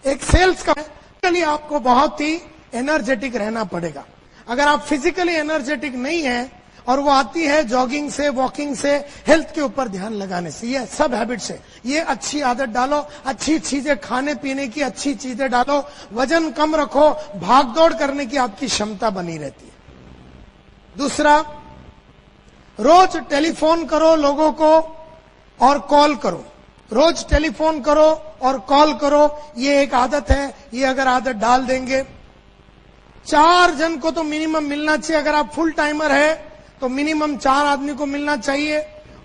एक सेल्स का, फिजिकली आपको बहुत ही एनर्जेटिक रहना पड़ेगा। अगर आप फिजिकली एनर्जेटिक नहीं है, और वो आती है जॉगिंग से, वॉकिंग से, हेल्थ के ऊपर ध्यान लगाने से। ये सब हैबिट्स है। ये अच्छी आदत डालो, अच्छी चीजें खाने पीने की अच्छी चीजें डालो, वजन कम रखो, भागदौड़ करने की आपकी क्षमता बनी रहती है। दूसरा, रोज टेलीफोन करो लोगों को और कॉल करो। रोज टेलीफोन करो और कॉल करो, ये एक आदत है। ये अगर आदत डाल देंगे, 4 जन को तो मिनिमम मिलना चाहिए। अगर आप फुल टाइमर है तो मिनिमम 4 आदमी को मिलना चाहिए,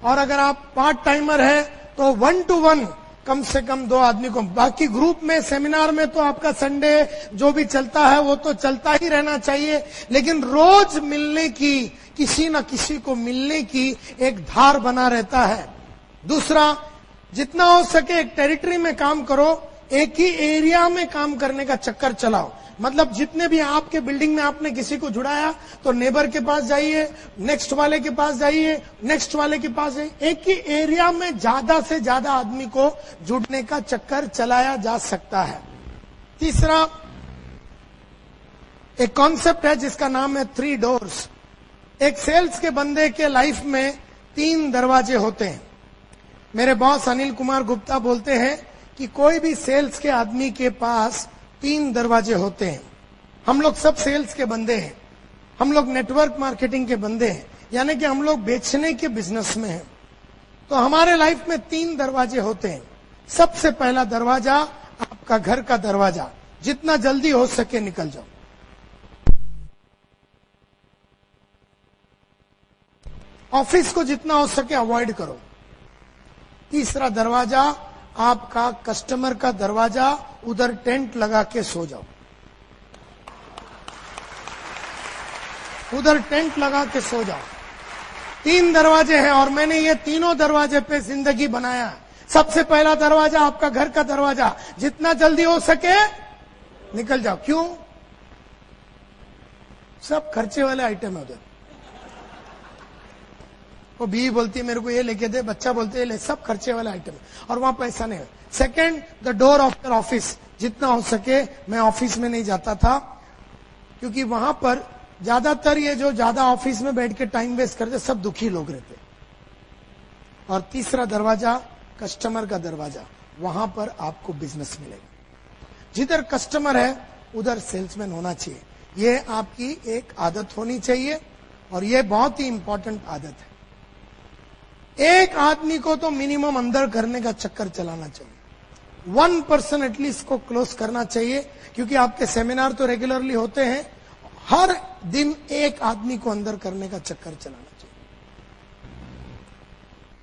और अगर आप पार्ट टाइमर है तो 1 to 1 कम से कम 2 आदमी को। बाकी ग्रुप में, सेमिनार में तो आपका संडे जो भी चलता है वो तो चलता ही रहना चाहिए, लेकिन रोज मिलने की, किसी न किसी को मिलने की एक धार बना रहता है। दूसरा, जितना हो सके एक टेरिटरी में काम करो, एक ही एरिया में काम करने का चक्कर चलाओ। मतलब जितने भी आपके बिल्डिंग में आपने किसी को जुड़ाया तो नेबर के पास जाइए, नेक्स्ट वाले के पास जाइए, नेक्स्ट वाले के पास जाइए। एक ही एरिया में ज्यादा से ज्यादा आदमी को जुड़ने का चक्कर चलाया जा सकता है। तीसरा एक कॉन्सेप्ट है जिसका नाम है 3 डोर्स। एक सेल्स के बंदे के लाइफ में 3 दरवाजे होते हैं। मेरे बॉस अनिल कुमार गुप्ता बोलते हैं कि कोई भी सेल्स के आदमी के पास 3 दरवाजे होते हैं। हम लोग सब सेल्स के बंदे हैं, हम लोग नेटवर्क मार्केटिंग के बंदे हैं, यानी कि हम लोग बेचने के बिजनेस में हैं। तो हमारे लाइफ में 3 दरवाजे होते हैं। सबसे पहला दरवाजा आपका घर का दरवाजा, जितना जल्दी हो सके निकल जाओ। ऑफिस को जितना हो सके अवॉइड करो। तीसरा दरवाजा आपका कस्टमर का दरवाजा, उधर टेंट लगा के सो जाओ, उधर टेंट लगा के सो जाओ। 3 दरवाजे हैं और मैंने ये तीनों दरवाजे पे जिंदगी बनाया। सबसे पहला दरवाजा आपका घर का दरवाजा, जितना जल्दी हो सके निकल जाओ। क्यों? सब खर्चे वाले आइटम है उधर। वो बीवी बोलती है मेरे को ये लेके दे, बच्चा बोलते है ले, सब खर्चे वाला आइटम है और वहां पैसा नहीं है। Second, the door of your office. जितना हो सके, मैं ऑफिस में नहीं जाता था क्योंकि वहां पर ज्यादातर ये जो ज्यादा ऑफिस में बैठ के टाइम वेस्ट करते सब दुखी लोग रहते। और तीसरा दरवाजा कस्टमर का दरवाजा, वहां पर आपको बिजनेस मिलेगा। जिधर कस्टमर है उधर सेल्समैन होना चाहिए। ये आपकी एक आदत होनी चाहिए और ये बहुत ही इंपॉर्टेंट आदत है। एक आदमी को तो मिनिमम अंदर करने का चक्कर चलाना चाहिए। 1% एटलीस्ट को क्लोज करना चाहिए, क्योंकि आपके सेमिनार तो रेगुलरली होते हैं। हर दिन एक आदमी को अंदर करने का चक्कर चलाना चाहिए।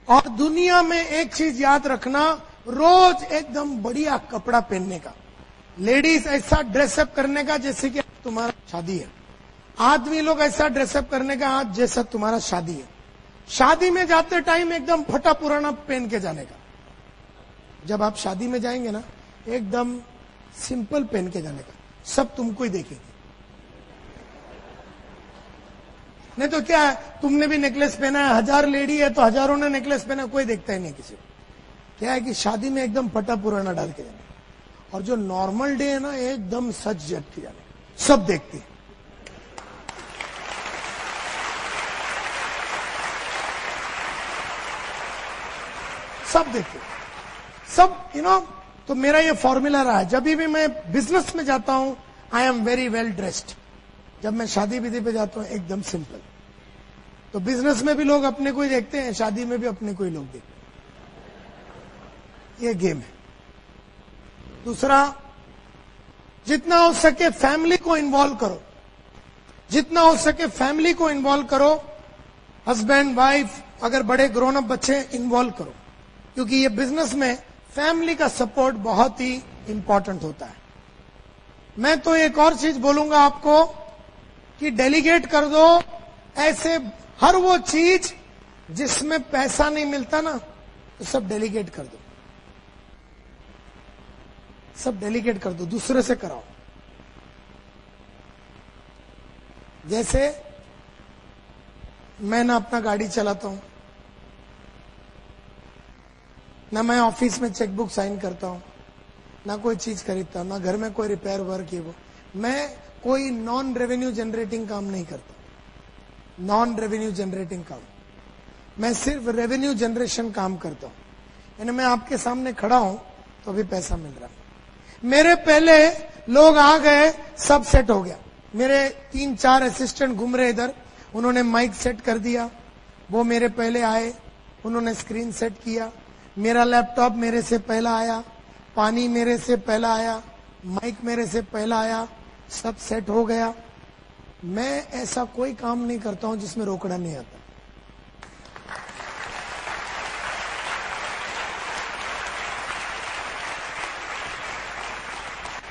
और दुनिया में एक चीज याद रखना, रोज एकदम बढ़िया कपड़ा पहनने का। लेडीज ऐसा ड्रेसअप करने का जैसे कि तुम्हारा शादी है। आदमी लोग ऐसा ड्रेसअप करने का आज जैसा तुम्हारा शादी है। शादी में जाते टाइम एकदम फटा पुराना पहन के जाने का। जब आप शादी में जाएंगे ना, एकदम सिंपल पहन के जाने का, सब तुमको ही देखेंगे। नहीं तो क्या है, तुमने भी नेकलेस पहना है, 1000 लेडी है तो हजारों ने नेकलेस पहना, कोई देखता ही नहीं किसी को। क्या है कि शादी में एकदम फटा पुराना डाल के जाना, और जो नॉर्मल डे है ना, एकदम सच जट के जाने, सब देखते हैं। सब देखते, सब तो मेरा ये फॉर्मूला रहा है। जब भी मैं बिजनेस में जाता हूं, I am very well dressed. जब मैं शादी विधि पे जाता हूं, एकदम सिंपल। तो बिजनेस में भी लोग अपने को ही देखते हैं, शादी में भी अपने को ही लोग देखते हैं। ये गेम है। दूसरा, जितना हो सके फैमिली को इन्वॉल्व करो, जितना हो सके फैमिली को इन्वॉल्व करो। हस्बैंड वाइफ, अगर बड़े ग्रोन अप बच्चे, इन्वॉल्व करो, क्योंकि ये बिजनेस में फैमिली का सपोर्ट बहुत ही इंपॉर्टेंट होता है। मैं तो एक और चीज बोलूंगा आपको कि डेलीगेट कर दो। ऐसे हर वो चीज जिसमें पैसा नहीं मिलता ना, तो सब डेलीगेट कर दो, सब डेलीगेट कर दो, दूसरे से कराओ। जैसे मैं ना अपना गाड़ी चलाता हूं, ना मैं ऑफिस में चेकबुक साइन करता हूं, ना कोई चीज खरीदता हूं, ना घर में कोई रिपेयर वर्क है वो। मैं कोई नॉन रेवेन्यू जनरेटिंग काम नहीं करता, नॉन रेवेन्यू जनरेटिंग काम। मैं सिर्फ रेवेन्यू जनरेशन काम करता हूं। यानी मैं आपके सामने खड़ा हूं तो अभी पैसा मिल रहा है। मेरे पहले लोग आ गए, सब सेट हो गया। मेरे 3-4 असिस्टेंट घूम रहे इधर, उन्होंने माइक सेट कर दिया। वो मेरे पहले आए, उन्होंने स्क्रीन सेट किया। मेरा लैपटॉप मेरे से पहला आया, पानी मेरे से पहला आया, माइक मेरे से पहला आया, सब सेट हो गया। मैं ऐसा कोई काम नहीं करता हूं जिसमें रोकड़ा नहीं आता।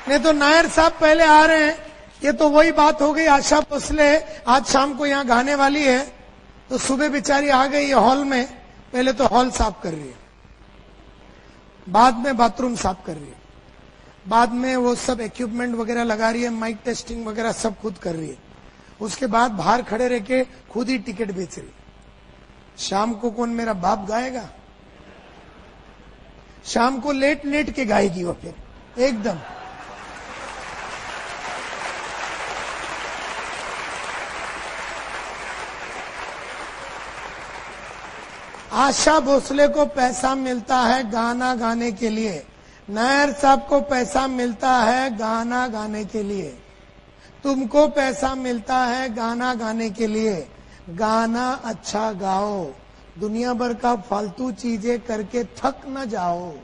नहीं तो नायर साहब पहले आ रहे हैं। ये तो वही बात हो गई, आशा भोसले आज शाम को यहां गाने वाली है, तो सुबह बेचारी आ गई हॉल में, पहले तो हॉल साफ कर रही है। बाद में बाथरूम साफ कर रही है, बाद में वो सब इक्विपमेंट वगैरह लगा रही है, माइक टेस्टिंग वगैरह सब खुद कर रही है। उसके बाद बाहर खड़े रह के खुद ही टिकट बेच रही है। शाम को कौन मेरा बाप गाएगा? शाम को लेट लेट के गाएगी वो फिर एकदम। आशा भोसले को पैसा मिलता है गाना गाने के लिए, नायर साहब को पैसा मिलता है गाना गाने के लिए, तुमको पैसा मिलता है गाना गाने के लिए। गाना अच्छा गाओ, दुनिया भर का फालतू चीजें करके थक न जाओ।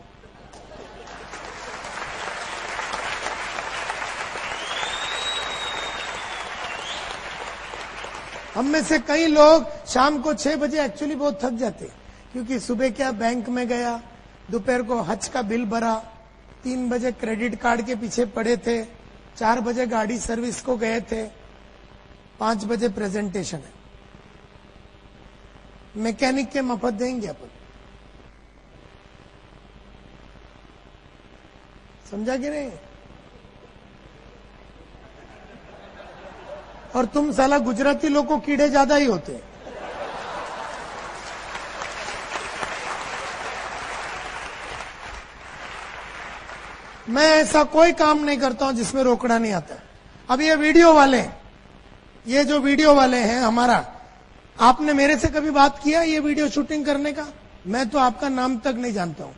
हम में से कई लोग शाम को 6 बजे एक्चुअली बहुत थक जाते, क्योंकि सुबह क्या बैंक में गया, दोपहर को हज का बिल भरा, 3 बजे क्रेडिट कार्ड के पीछे पड़े थे, 4 बजे गाड़ी सर्विस को गए थे, 5 बजे प्रेजेंटेशन है। मैकेनिक के मफत देंगे अपन, समझा कि नहीं? और तुम साला गुजराती लोग को कीड़े ज्यादा ही होते। मैं ऐसा कोई काम नहीं करता हूं जिसमें रोकड़ा नहीं आता। अब ये वीडियो वाले, ये जो वीडियो वाले हैं हमारा, आपने मेरे से कभी बात किया ये वीडियो शूटिंग करने का? मैं तो आपका नाम तक नहीं जानता हूं।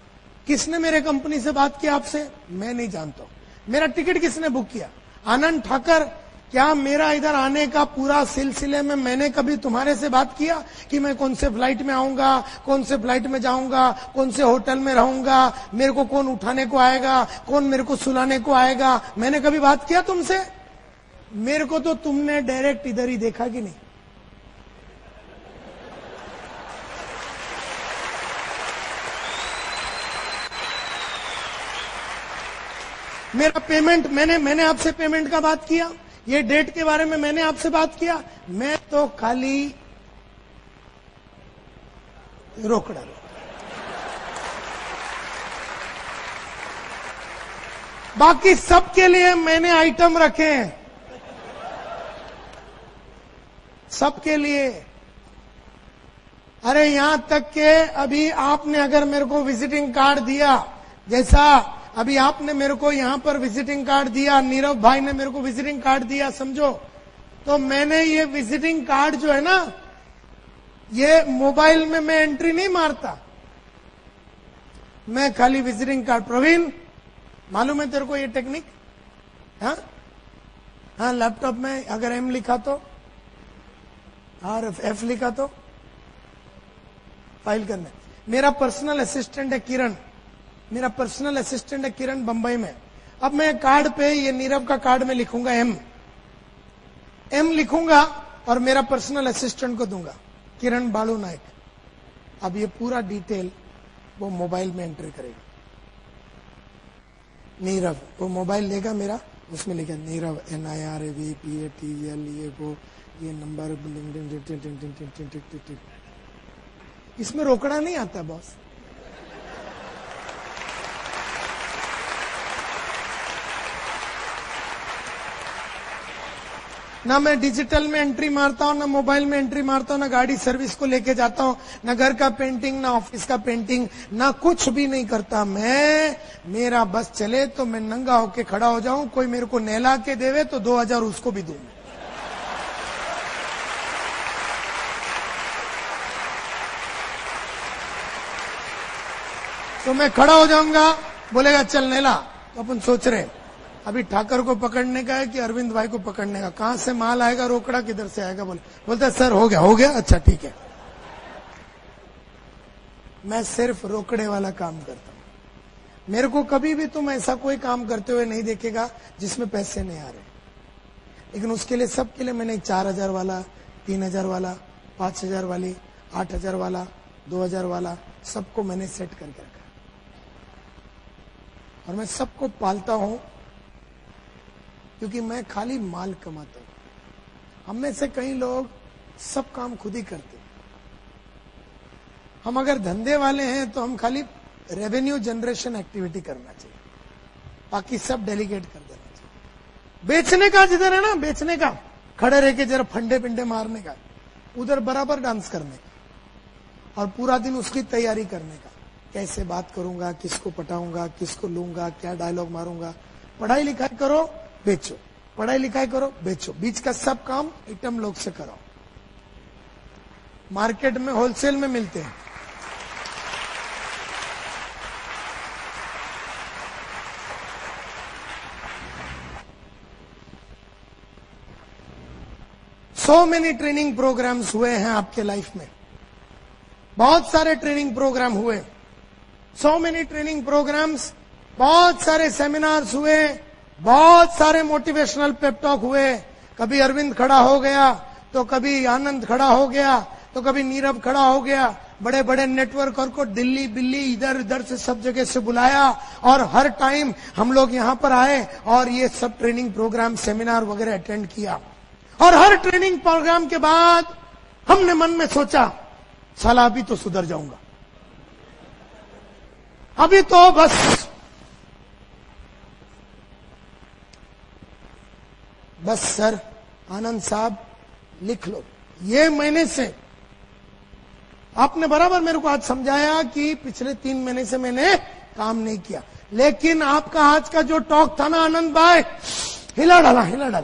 किसने मेरे कंपनी से बात किया आपसे? मैं नहीं जानता हूं। मेरा टिकट किसने बुक किया? आनंद ठाकर। क्या मेरा इधर आने का पूरा सिलसिले में मैंने कभी तुम्हारे से बात किया कि मैं कौन से फ्लाइट में आऊंगा, कौन से फ्लाइट में जाऊंगा, कौन से होटल में रहूंगा, मेरे को कौन उठाने को आएगा, कौन मेरे को सुलाने को आएगा? मैंने कभी बात किया तुमसे? मेरे को तो तुमने डायरेक्ट इधर ही देखा कि नहीं? मेरा पेमेंट, मैंने आपसे पेमेंट का बात किया, ये डेट के बारे में मैंने आपसे बात किया? मैं तो खाली रोकड़ा। बाकी सबके लिए मैंने आइटम रखे हैं, सबके लिए। अरे यहां तक के अभी आपने अगर मेरे को विजिटिंग कार्ड दिया, जैसा अभी आपने मेरे को यहां पर विजिटिंग कार्ड दिया, नीरव भाई ने मेरे को विजिटिंग कार्ड दिया, समझो, तो मैंने ये विजिटिंग कार्ड जो है ना, ये मोबाइल में मैं एंट्री नहीं मारता, मैं खाली विजिटिंग कार्ड। प्रवीण, मालूम है तेरे को ये टेक्निक? हाँ हाँ, लैपटॉप में अगर एम लिखा तो और एफ लिखा तो फाइल करना। मेरा पर्सनल असिस्टेंट है किरण, मेरा पर्सनल असिस्टेंट है किरण बंबई में। अब मैं कार्ड पे, ये नीरव का कार्ड में लिखूंगा एम लिखूंगा और मेरा पर्सनल असिस्टेंट को दूंगा, किरण बालू नायक। अब ये पूरा डिटेल वो मोबाइल में एंट्री करेगा। नीरव, वो मोबाइल लेगा मेरा, उसमें लिखा नीरव NIRAVPATEL, ये नंबर, इसमें रोकड़ा नहीं आता बॉस। ना मैं डिजिटल में एंट्री मारता हूं, ना मोबाइल में एंट्री मारता हूं, ना गाड़ी सर्विस को लेके जाता हूं, ना घर का पेंटिंग, ना ऑफिस का पेंटिंग, ना कुछ भी नहीं करता मैं। मेरा बस चले तो मैं नंगा होके खड़ा हो जाऊं, कोई मेरे को नहला के देवे तो 2000 उसको भी दूं। तो मैं खड़ा हो जाऊंगा, बोलेगा चल नहला, तो अपन सोच रहे अभी ठाकर को पकड़ने का है कि अरविंद भाई को पकड़ने का, कहां से माल आएगा, रोकड़ा किधर से आएगा? बोलता सर हो गया, अच्छा ठीक है। मैं सिर्फ रोकड़े वाला काम करता हूं। मेरे को कभी भी तुम ऐसा कोई काम करते हुए नहीं देखेगा जिसमें पैसे नहीं आ रहे। लेकिन उसके लिए, सबके लिए मैंने 4000 वाला, 3000 वाला, 5000 वाली, 8000 वाला, 2000 वाला, सबको मैंने सेट करके रखा और मैं सबको पालता हूं, क्योंकि मैं खाली माल कमाता हूं। हम में से कई लोग सब काम खुद ही करते हैं। हम अगर धंधे वाले हैं तो हम खाली रेवेन्यू जनरेशन एक्टिविटी करना चाहिए, बाकी सब डेलीगेट कर देना चाहिए। बेचने का जिधर है ना, बेचने का, खड़े रह के जरा फंडे पिंडे मारने का, उधर बराबर डांस करने का और पूरा दिन उसकी तैयारी करने का, कैसे बात करूंगा, किसको पटाऊंगा, किसको लूंगा, क्या डायलॉग मारूंगा। पढ़ाई लिखाई करो, बेचो, पढ़ाई लिखाई करो, बेचो, बीच का सब काम आइटम लोग से करो। मार्केट में होलसेल में मिलते हैं। सो मेनी ट्रेनिंग प्रोग्राम्स हुए हैं आपके लाइफ में, बहुत सारे ट्रेनिंग प्रोग्राम हुए, सो मेनी ट्रेनिंग प्रोग्राम्स, बहुत सारे सेमिनार्स हुए, बहुत सारे मोटिवेशनल पेप टॉक हुए। कभी अरविंद खड़ा हो गया, तो कभी आनंद खड़ा हो गया, तो कभी नीरव खड़ा हो गया। बड़े बड़े नेटवर्कर को दिल्ली बिल्ली इधर उधर से सब जगह से बुलाया और हर टाइम हम लोग यहां पर आए और ये सब ट्रेनिंग प्रोग्राम सेमिनार वगैरह अटेंड किया। और हर ट्रेनिंग प्रोग्राम के बाद हमने मन में सोचा, साला अभी तो सुधर जाऊंगा, अभी तो बस सर आनंद साहब लिख लो। ये महीने से आपने बराबर मेरे को आज समझाया कि पिछले 3 महीने से मैंने काम नहीं किया, लेकिन आपका आज का जो टॉक था ना आनंद भाई, हिला डाला।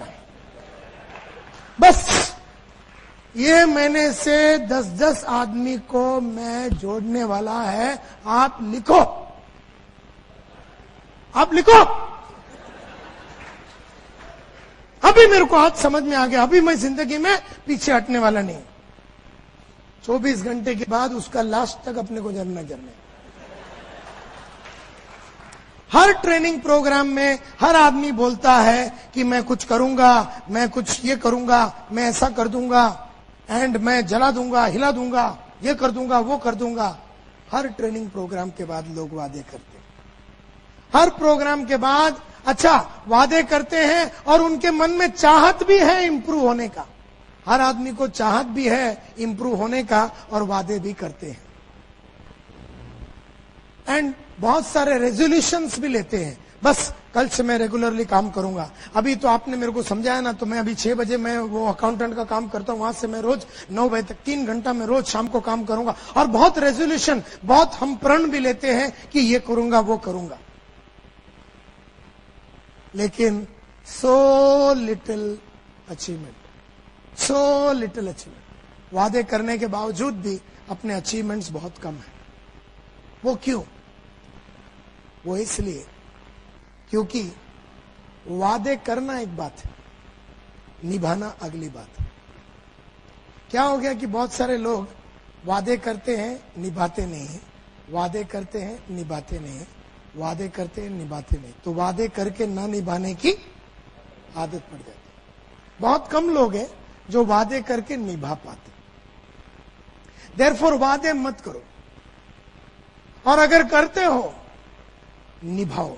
बस ये महीने से 10-10 आदमी को मैं जोड़ने वाला है। आप लिखो, आप लिखो। अभी मेरे को आज समझ में आ गया, अभी मैं जिंदगी में पीछे हटने वाला नहीं। 24 घंटे के बाद उसका लास्ट तक अपने को जरना। हर ट्रेनिंग प्रोग्राम में हर आदमी बोलता है कि मैं कुछ करूंगा, मैं कुछ ये करूंगा, मैं ऐसा कर दूंगा, एंड मैं जला दूंगा, हिला दूंगा, ये कर दूंगा, वो कर दूंगा। हर ट्रेनिंग प्रोग्राम के बाद लोग वादे करते हैं। हर प्रोग्राम के बाद अच्छा वादे करते हैं और उनके मन में चाहत भी है इंप्रूव होने का। हर आदमी को चाहत भी है इंप्रूव होने का और वादे भी करते हैं। एंड बहुत सारे रेजोल्यूशंस भी लेते हैं। बस कल से मैं रेगुलरली काम करूंगा। अभी तो आपने मेरे को समझाया ना, तो मैं अभी 6 बजे मैं वो अकाउंटेंट का काम करता हूं, वहां से मैं रोज 9 बजे तक 3 घंटा मैं रोज शाम को काम करूंगा। और बहुत रेजोल्यूशन, बहुत हम प्रण भी लेते हैं कि ये करूंगा, वो करूंगा, लेकिन सो लिटिल अचीवमेंट। वादे करने के बावजूद भी अपने अचीवमेंट्स बहुत कम है। वो क्यों? वो इसलिए क्योंकि वादे करना एक बात है, निभाना अगली बात है। क्या हो गया कि बहुत सारे लोग वादे करते हैं, निभाते नहीं है, वादे करते हैं, निभाते नहीं है, वादे करते हैं, निभाते नहीं, तो वादे करके ना निभाने की आदत पड़ जाती है। बहुत कम लोग हैं जो वादे करके निभा पाते। देयरफॉर वादे मत करो, और अगर करते हो निभाओ।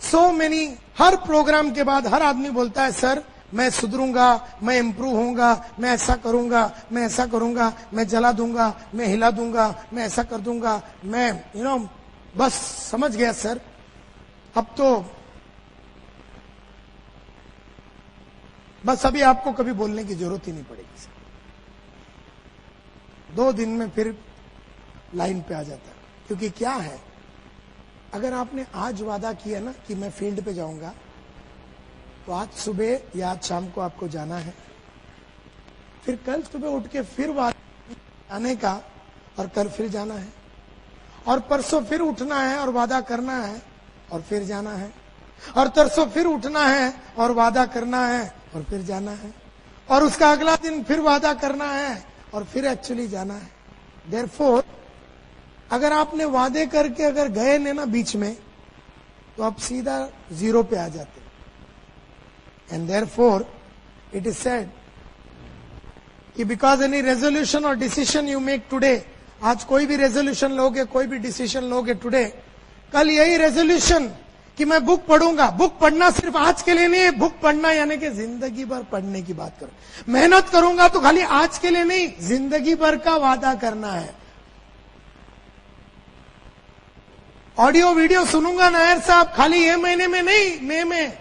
सो मेनी, हर प्रोग्राम के बाद हर आदमी बोलता है सर मैं सुधरूंगा, मैं इंप्रूव होऊंगा, मैं ऐसा करूंगा, मैं ऐसा करूंगा, मैं जला दूंगा, मैं हिला दूंगा, मैं ऐसा कर दूंगा, मैं बस समझ गया सर, अब तो बस अभी आपको कभी बोलने की जरूरत ही नहीं पड़ेगी सर। 2 दिन में फिर लाइन पे आ जाता है। क्योंकि क्या है, अगर आपने आज वादा किया ना कि मैं फील्ड पे जाऊंगा, तो आज सुबह या आज शाम को आपको जाना है, फिर कल सुबह उठ के फिर वादा आने का और कल फिर जाना है, और परसों फिर उठना है और वादा करना है और फिर जाना है, और तरसों फिर उठना है और वादा करना है और फिर जाना है, और उसका अगला दिन फिर वादा करना है और फिर एक्चुअली जाना है। देयरफॉर अगर आपने वादे करके अगर गए नहीं ना बीच में, तो आप सीधा 0 पे आ जाते। And therefore it is said कि बिकॉज एनी रेजोल्यूशन और डिसीजन यू मेक टुडे, आज कोई भी रेजोल्यूशन लोगे, कोई भी डिसीजन लोगे टुडे, कल यही रेजोल्यूशन कि मैं बुक पढ़ूंगा। बुक पढ़ना सिर्फ आज के लिए नहीं है, बुक पढ़ना यानी कि जिंदगी भर पढ़ने की बात करो। मेहनत करूंगा तो खाली आज के लिए नहीं, जिंदगी भर का वादा करना है। ऑडियो वीडियो सुनूंगा नायर साहब, खाली ये महीने में नहीं, मई में,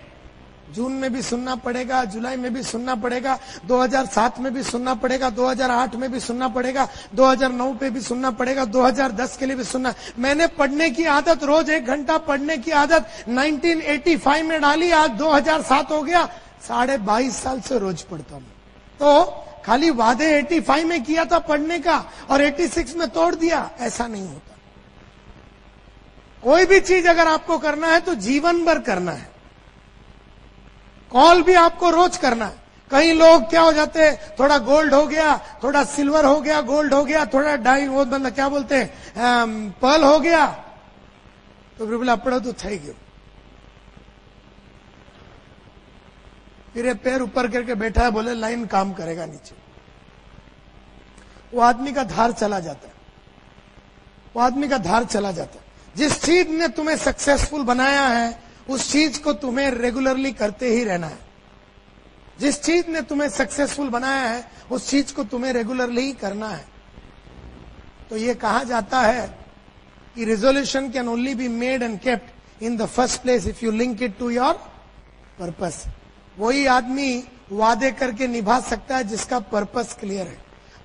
जून में भी सुनना पड़ेगा, जुलाई में भी सुनना पड़ेगा, 2007 में भी सुनना पड़ेगा, 2008 में भी सुनना पड़ेगा, 2009 पे भी सुनना पड़ेगा, 2010 के लिए भी सुनना। मैंने पढ़ने की आदत, रोज 1 घंटा पढ़ने की आदत 1985 में डाली, आज 2007 हो गया, 22.5 साल से रोज पढ़ता हूं। तो खाली वादे 85 में किया था पढ़ने का और 86 में तोड़ दिया, ऐसा नहीं होता। कोई भी चीज अगर आपको करना है तो जीवन भर करना है। कॉल भी आपको रोज करना है। कई लोग क्या हो जाते हैं, थोड़ा गोल्ड हो गया, थोड़ा सिल्वर हो गया, गोल्ड हो गया, थोड़ा डाई, वो मतलब क्या बोलते हैं, पर्ल हो गया, तो फिर बोला अपड़ो तो થઈ ગયો। फिर पैर ऊपर करके बैठा है, बोले लाइन काम करेगा नीचे। वो आदमी का धार चला जाता है, वो आदमी का धार चला जाता है। जिस चीज ने तुम्हें सक्सेसफुल बनाया है उस चीज को तुम्हें रेगुलरली करते ही रहना है। जिस चीज ने तुम्हें सक्सेसफुल बनाया है उस चीज को तुम्हें रेगुलरली ही करना है। तो ये कहा जाता है कि resolution can only be made and kept in the first place if you link it to your purpose. वही आदमी वादे करके निभा सकता है जिसका पर्पस क्लियर है।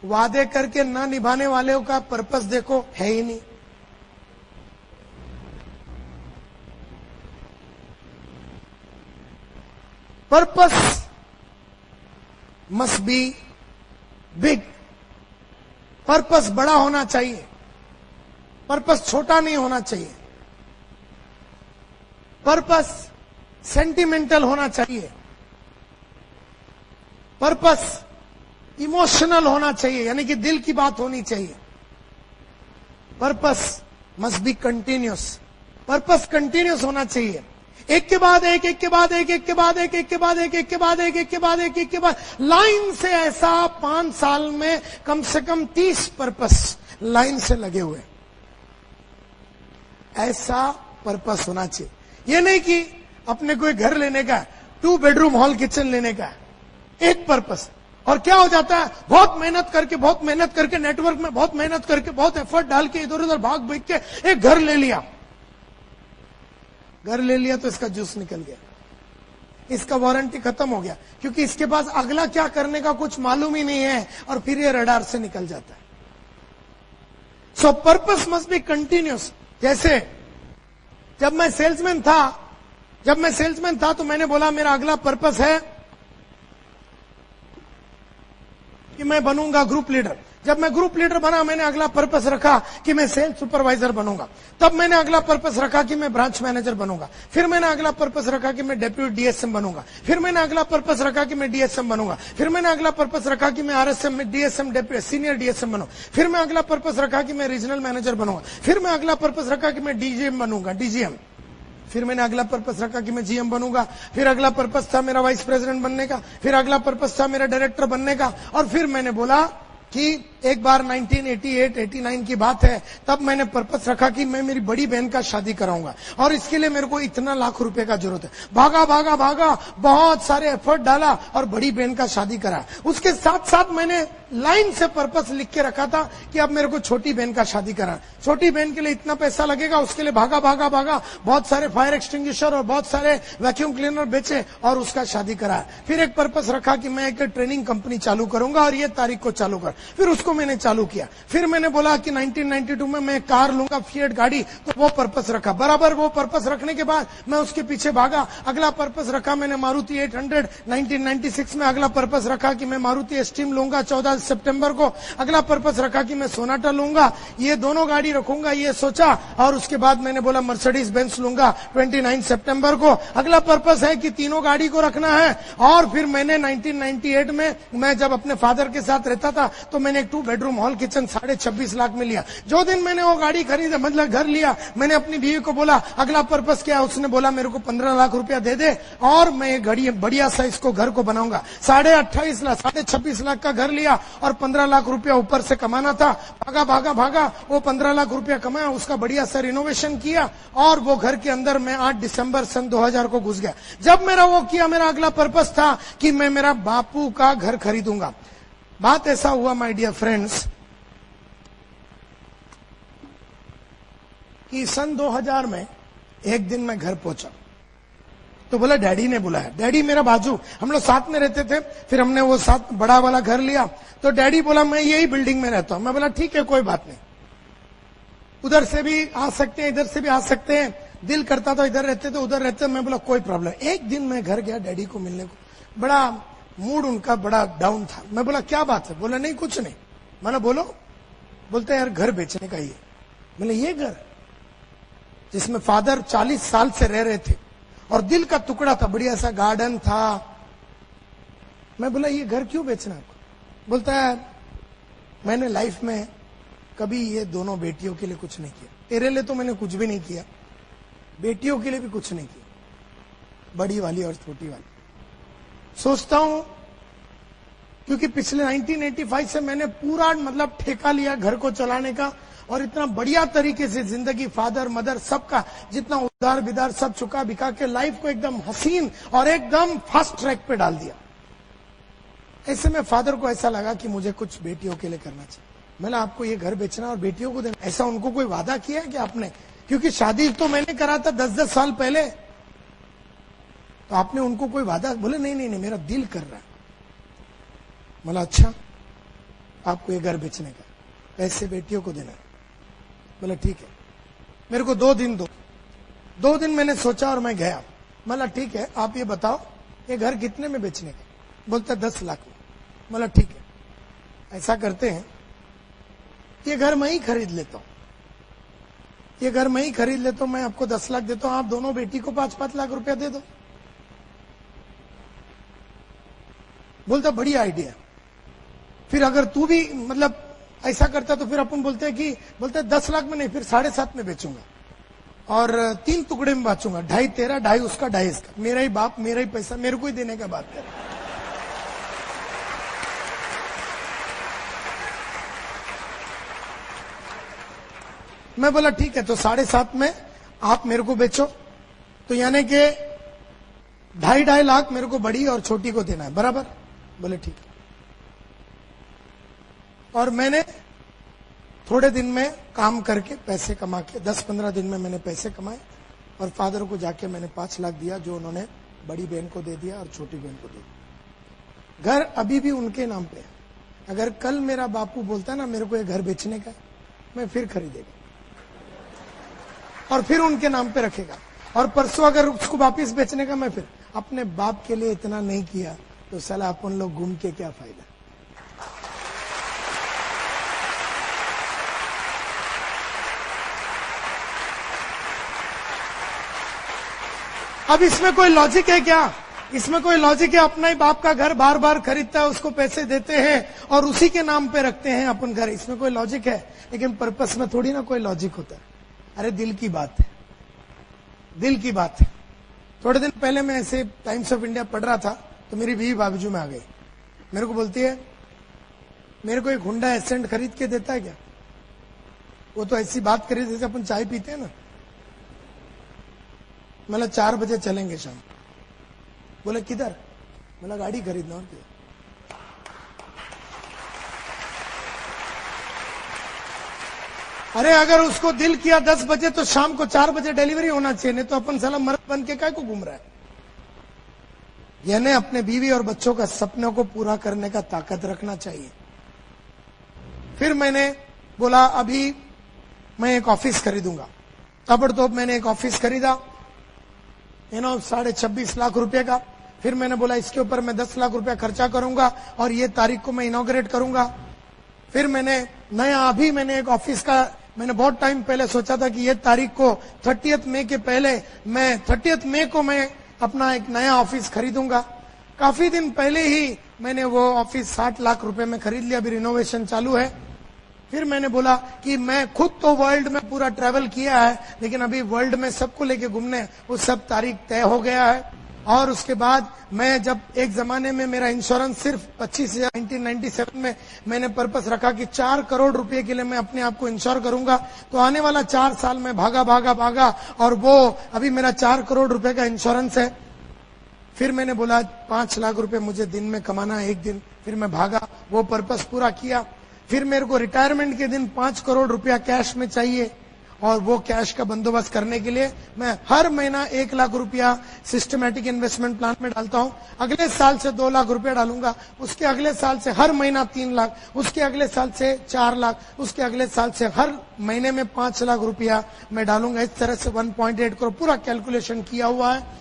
वादे करके ना निभाने वालों का पर्पस देखो है ही नहीं। Purpose must B big. Purpose बड़ा होना चाहिए, पर्पस छोटा नहीं होना चाहिए। पर्पस सेंटिमेंटल होना चाहिए, पर्पस इमोशनल होना चाहिए, यानी कि दिल की बात होनी चाहिए। Purpose must be continuous, purpose continuous होना चाहिए। एक के बाद एक, एक के बाद एक, एक के बाद एक, एक के बाद एक, एक के बाद एक, एक के बाद एक, एक के बाद लाइन से ऐसा 5 साल में कम से कम 30 पर्पस लाइन से लगे हुए। ऐसा पर्पस होना चाहिए। ये नहीं कि अपने कोई घर लेने का, 2 बेडरूम हॉल किचन लेने का, एक पर्पस। और क्या हो जाता है, बहुत मेहनत करके नेटवर्क में बहुत मेहनत करके बहुत एफर्ट डाल के इधर उधर भाग भाग के एक घर ले लिया। घर ले लिया तो इसका जूस निकल गया, इसका वारंटी खत्म हो गया, क्योंकि इसके पास अगला क्या करने का कुछ मालूम ही नहीं है और फिर ये रडार से निकल जाता है। सो पर्पस मस्ट बी कंटिन्यूस। जैसे जब मैं सेल्समैन था तो मैंने बोला मेरा अगला पर्पस है कि मैं बनूंगा ग्रुप लीडर। जब मैं ग्रुप लीडर बना मैंने अगला पर्पस रखा कि मैं सेल्स सुपरवाइजर बनूंगा। तब मैंने अगला पर्पस रखा कि मैं ब्रांच मैनेजर बनूंगा। फिर मैंने अगला पर्पस रखा कि मैं डेप्यूटी डीएसएम बनूंगा। फिर मैंने अगला पर्पस रखा कि मैं डीएसएम बनूंगा। फिर मैंने अगला पर्पस रखा कि मैं आरएसएम में डीएसएम सीनियर डीएसएम बनूंगा। फिर मैं अगला पर्पस रखा कि मैं रीजनल मैनेजर बनूंगा। फिर मैं अगला पर्पस रखा कि मैं डीजीएम बनूंगा, डीजीएम। फिर मैंने अगला पर्पस रखा कि मैं जीएम बनूंगा। फिर अगला पर्पस था मेरा वाइस प्रेसिडेंट बनने का। फिर अगला पर्पस था मेरा डायरेक्टर बनने का। और फिर मैंने बोला कि एक बार 1988-89 की बात है, तब मैंने पर्पस रखा कि मैं मेरी बड़ी बहन का शादी कराऊंगा और इसके लिए मेरे को इतना लाख रुपए का जरूरत है। भागा बहुत सारे एफर्ट डाला और बड़ी बहन का शादी करा। उसके साथ साथ मैंने लाइन से पर्पस लिख के रखा था कि अब मेरे को छोटी बहन का शादी करा। छोटी बहन के लिए इतना पैसा लगेगा, उसके लिए भागा बहुत सारे फायर एक्सटिंग्विशर और बहुत सारे वैक्यूम क्लीनर बेचे और उसका शादी कराया। फिर एक पर्पस रखा कि मैं एक ट्रेनिंग कंपनी चालू करूंगा और ये तारीख को चालू कर। फिर उसको मैंने चालू किया। फिर मैंने बोला कि 1992 में मैं कार लूंगा, फिएट गाड़ी, तो वो पर्पस रखा। बराबर वो पर्पस रखने के बाद मैं उसके पीछे भागा। अगला पर्पस रखा मैंने मारुति 800। 1996 में अगला पर्पस रखा कि मैं मारुति एस्टीम लूंगा 14 सितंबर को। अगला पर्पस रखा कि मैं सोनाटा लूंगा, ये दोनों गाड़ी रखूंगा, ये सोचा। और उसके बाद मैंने बोला मर्सिडीज बेंज लूंगा 29 सितंबर को। अगला पर्पस है कि तीनों गाड़ी को रखना है। और फिर मैंने 1998 में मैं जब अपने फादर के साथ रहता था तो मैंने एक 2 बेडरूम हॉल किचन 26.5 लाख में लिया। जो दिन मैंने वो गाड़ी खरीदा, मतलब घर लिया, मैंने अपनी बीवी को बोला अगला पर्पस क्या है। उसने बोला मेरे को 15 लाख रुपया दे दे और मैं घड़ी बढ़िया साइज को घर को बनाऊंगा। 26.5 लाख का घर लिया और 15 लाख रुपया ऊपर से कमाना था। भागा वो 15 लाख रुपया कमाया, उसका बढ़िया सा रिनोवेशन किया और वो घर के अंदर मैं 8 दिसंबर सन 2000 को घुस गया। जब मेरा वो किया, मेरा अगला पर्पस था कि मैं मेरा बापू का घर खरीदूंगा। बात ऐसा हुआ माय डियर फ्रेंड्स कि सन 2000 में एक दिन मैं घर पहुंचा, तो बोला डैडी ने बुलाया। डैडी मेरा बाजू, हम लोग साथ में रहते थे, फिर हमने वो साथ बड़ा वाला घर लिया, तो डैडी बोला मैं यही बिल्डिंग में रहता हूं। मैं बोला ठीक है कोई बात नहीं, उधर से भी आ सकते हैं इधर से भी आ सकते हैं, दिल करता था इधर रहते तो उधर रहते। मैं बोला कोई प्रॉब्लम। एक दिन मैं घर गया डैडी को मिलने को, बड़ा मूड उनका बड़ा डाउन था। मैं बोला क्या बात है? बोला नहीं कुछ नहीं। मैंने बोलो, बोलते यार घर बेचने का ही है। बोले ये घर जिसमें फादर 40 साल से रह रहे थे और दिल का टुकड़ा था, बढ़िया सा गार्डन था। मैं बोला ये घर क्यों बेचना आपको? बोलता है मैंने लाइफ में कभी ये दोनों बेटियों के लिए कुछ नहीं किया, तेरे लिए तो मैंने कुछ भी नहीं किया, बेटियों के लिए भी कुछ नहीं किया, बड़ी वाली और छोटी वाली। सोचता हूं क्योंकि पिछले 1985 से मैंने पूरा मतलब ठेका लिया घर को चलाने का, और इतना बढ़िया तरीके से जिंदगी फादर मदर सबका जितना उधार बिदार सब चुका बिका के लाइफ को एकदम हसीन और एकदम फास्ट ट्रैक पे डाल दिया। ऐसे में फादर को ऐसा लगा कि मुझे कुछ बेटियों के लिए करना चाहिए। मैंने आपको ये घर बेचना और बेटियों को देना, ऐसा उनको कोई वादा किया है कि आपने? क्योंकि शादी तो मैंने करा था 10-10 साल पहले, तो आपने उनको कोई वादा? बोले नहीं नहीं नहीं, मेरा दिल कर रहा है। बोला अच्छा आपको ये घर बेचने का, पैसे बेटियों को देना है। बोला ठीक है, मेरे को 2 दिन दो। 2 दिन मैंने सोचा और मैं गया। बोला ठीक है आप ये बताओ ये घर कितने में बेचने का? बोलता 10 लाख में। बोला ठीक है ऐसा करते हैं, ये घर मैं ही खरीद लेता हूं, ये घर मैं ही खरीद लेता हूं, मैं आपको 10 लाख देता हूं, आप दोनों बेटी को 5-5 लाख रुपया दे दो। बोलता बढ़िया आइडिया, फिर अगर तू भी मतलब ऐसा करता तो फिर अपन बोलते हैं कि बोलते 10 लाख में नहीं, फिर 7.5 में बेचूंगा और 3 टुकड़े में बांचूंगा, 2.5 तेरा, 2.5 उसका, 2.5 इसका। मेरा ही बाप मेरा ही पैसा मेरे को ही देने का बात कर। मैं बोला ठीक है, तो 7.5 में आप मेरे को बेचो, तो यानी कि 2.5 लाख मेरे को बड़ी और छोटी को देना है, बराबर? बोले ठीक है। और मैंने थोड़े दिन में काम करके पैसे कमा के 10-15 दिन में मैंने पैसे कमाए और फादर को जाके मैंने 5 लाख दिया, जो उन्होंने बड़ी बहन को दे दिया और छोटी बहन को दे दिया। घर अभी भी उनके नाम पे है। अगर कल मेरा बापू बोलता ना मेरे को ये घर बेचने का, मैं फिर खरीदेगा और फिर उनके नाम पे रखेगा, और परसों अगर उसको वापिस बेचने का, मैं फिर अपने बाप के लिए इतना नहीं किया तो साला अपन लोग घूम के क्या फायदा। अब इसमें कोई लॉजिक है क्या? इसमें कोई लॉजिक है? अपना ही बाप का घर बार बार खरीदता है, उसको पैसे देते हैं और उसी के नाम पे रखते हैं अपन घर, इसमें कोई लॉजिक है? लेकिन पर्पस में थोड़ी ना कोई लॉजिक होता है। अरे दिल की बात है, दिल की बात है। थोड़े दिन पहले मैं ऐसे टाइम्स ऑफ इंडिया पढ़ रहा था, तो मेरी बीवी बाजू में आ गई, मेरे को बोलती है मेरे को एक हुंडा एसेंट खरीद के देता है क्या? वो तो ऐसी बात करी जैसे अपन चाय पीते हैं ना। मतलब 4 बजे चलेंगे शाम। बोले किधर? बोला गाड़ी खरीदना और क्या। अरे अगर उसको दिल किया 10 बजे तो शाम को 4 बजे डिलीवरी होना चाहिए, नहीं तो अपन साला मर्द बन के काय को घूम रहा है। यानी अपने बीवी और बच्चों का सपनों को पूरा करने का ताकत रखना चाहिए। फिर मैंने बोला अभी मैं एक ऑफिस खरीदूंगा, ताबड़तोड़ मैंने एक ऑफिस खरीदा, 26.5 लाख रुपए का। फिर मैंने बोला इसके ऊपर मैं 10 लाख रुपया खर्चा करूंगा और ये तारीख को मैं इनॉग्रेट करूंगा। फिर मैंने अभी मैंने एक ऑफिस का, मैंने बहुत टाइम पहले सोचा था कि ये तारीख को 30 मई के पहले, मैं 30 मई को मैं अपना एक नया ऑफिस खरीदूंगा। काफी दिन पहले ही मैंने वो ऑफिस 60 लाख रुपए में खरीद लिया, अभी रिनोवेशन चालू है। फिर मैंने बोला कि मैं खुद तो वर्ल्ड में पूरा ट्रैवल किया है, लेकिन अभी वर्ल्ड में सबको लेके घूमने, वो सब तारीख तय हो गया है। और उसके बाद मैं जब एक जमाने में मेरा इंश्योरेंस सिर्फ 25,000 1997 में मैंने पर्पस रखा कि 4 करोड़ रुपए के लिए मैं अपने आप को इंश्योर करूंगा, तो आने वाला 4 साल में भागा और वो अभी मेरा 4 करोड़ रुपए का इंश्योरेंस है। फिर मैंने बोला 5 लाख रुपए मुझे दिन में कमाना है एक दिन। फिर मैं भागा, वो पर्पस पूरा किया। फिर मेरे को रिटायरमेंट के दिन 5 करोड़ रुपया कैश में चाहिए, और वो कैश का बंदोबस्त करने के लिए मैं हर महीना 1 लाख रुपया सिस्टमैटिक इन्वेस्टमेंट प्लान में डालता हूं। अगले साल से 2 लाख रुपया डालूंगा, उसके अगले साल से हर महीना 3 लाख, उसके अगले साल से 4 लाख, उसके अगले साल से हर महीने में 5 लाख रुपया मैं डालूंगा। इस तरह से 1.8 करोड़ पूरा कैलकुलेशन किया हुआ है।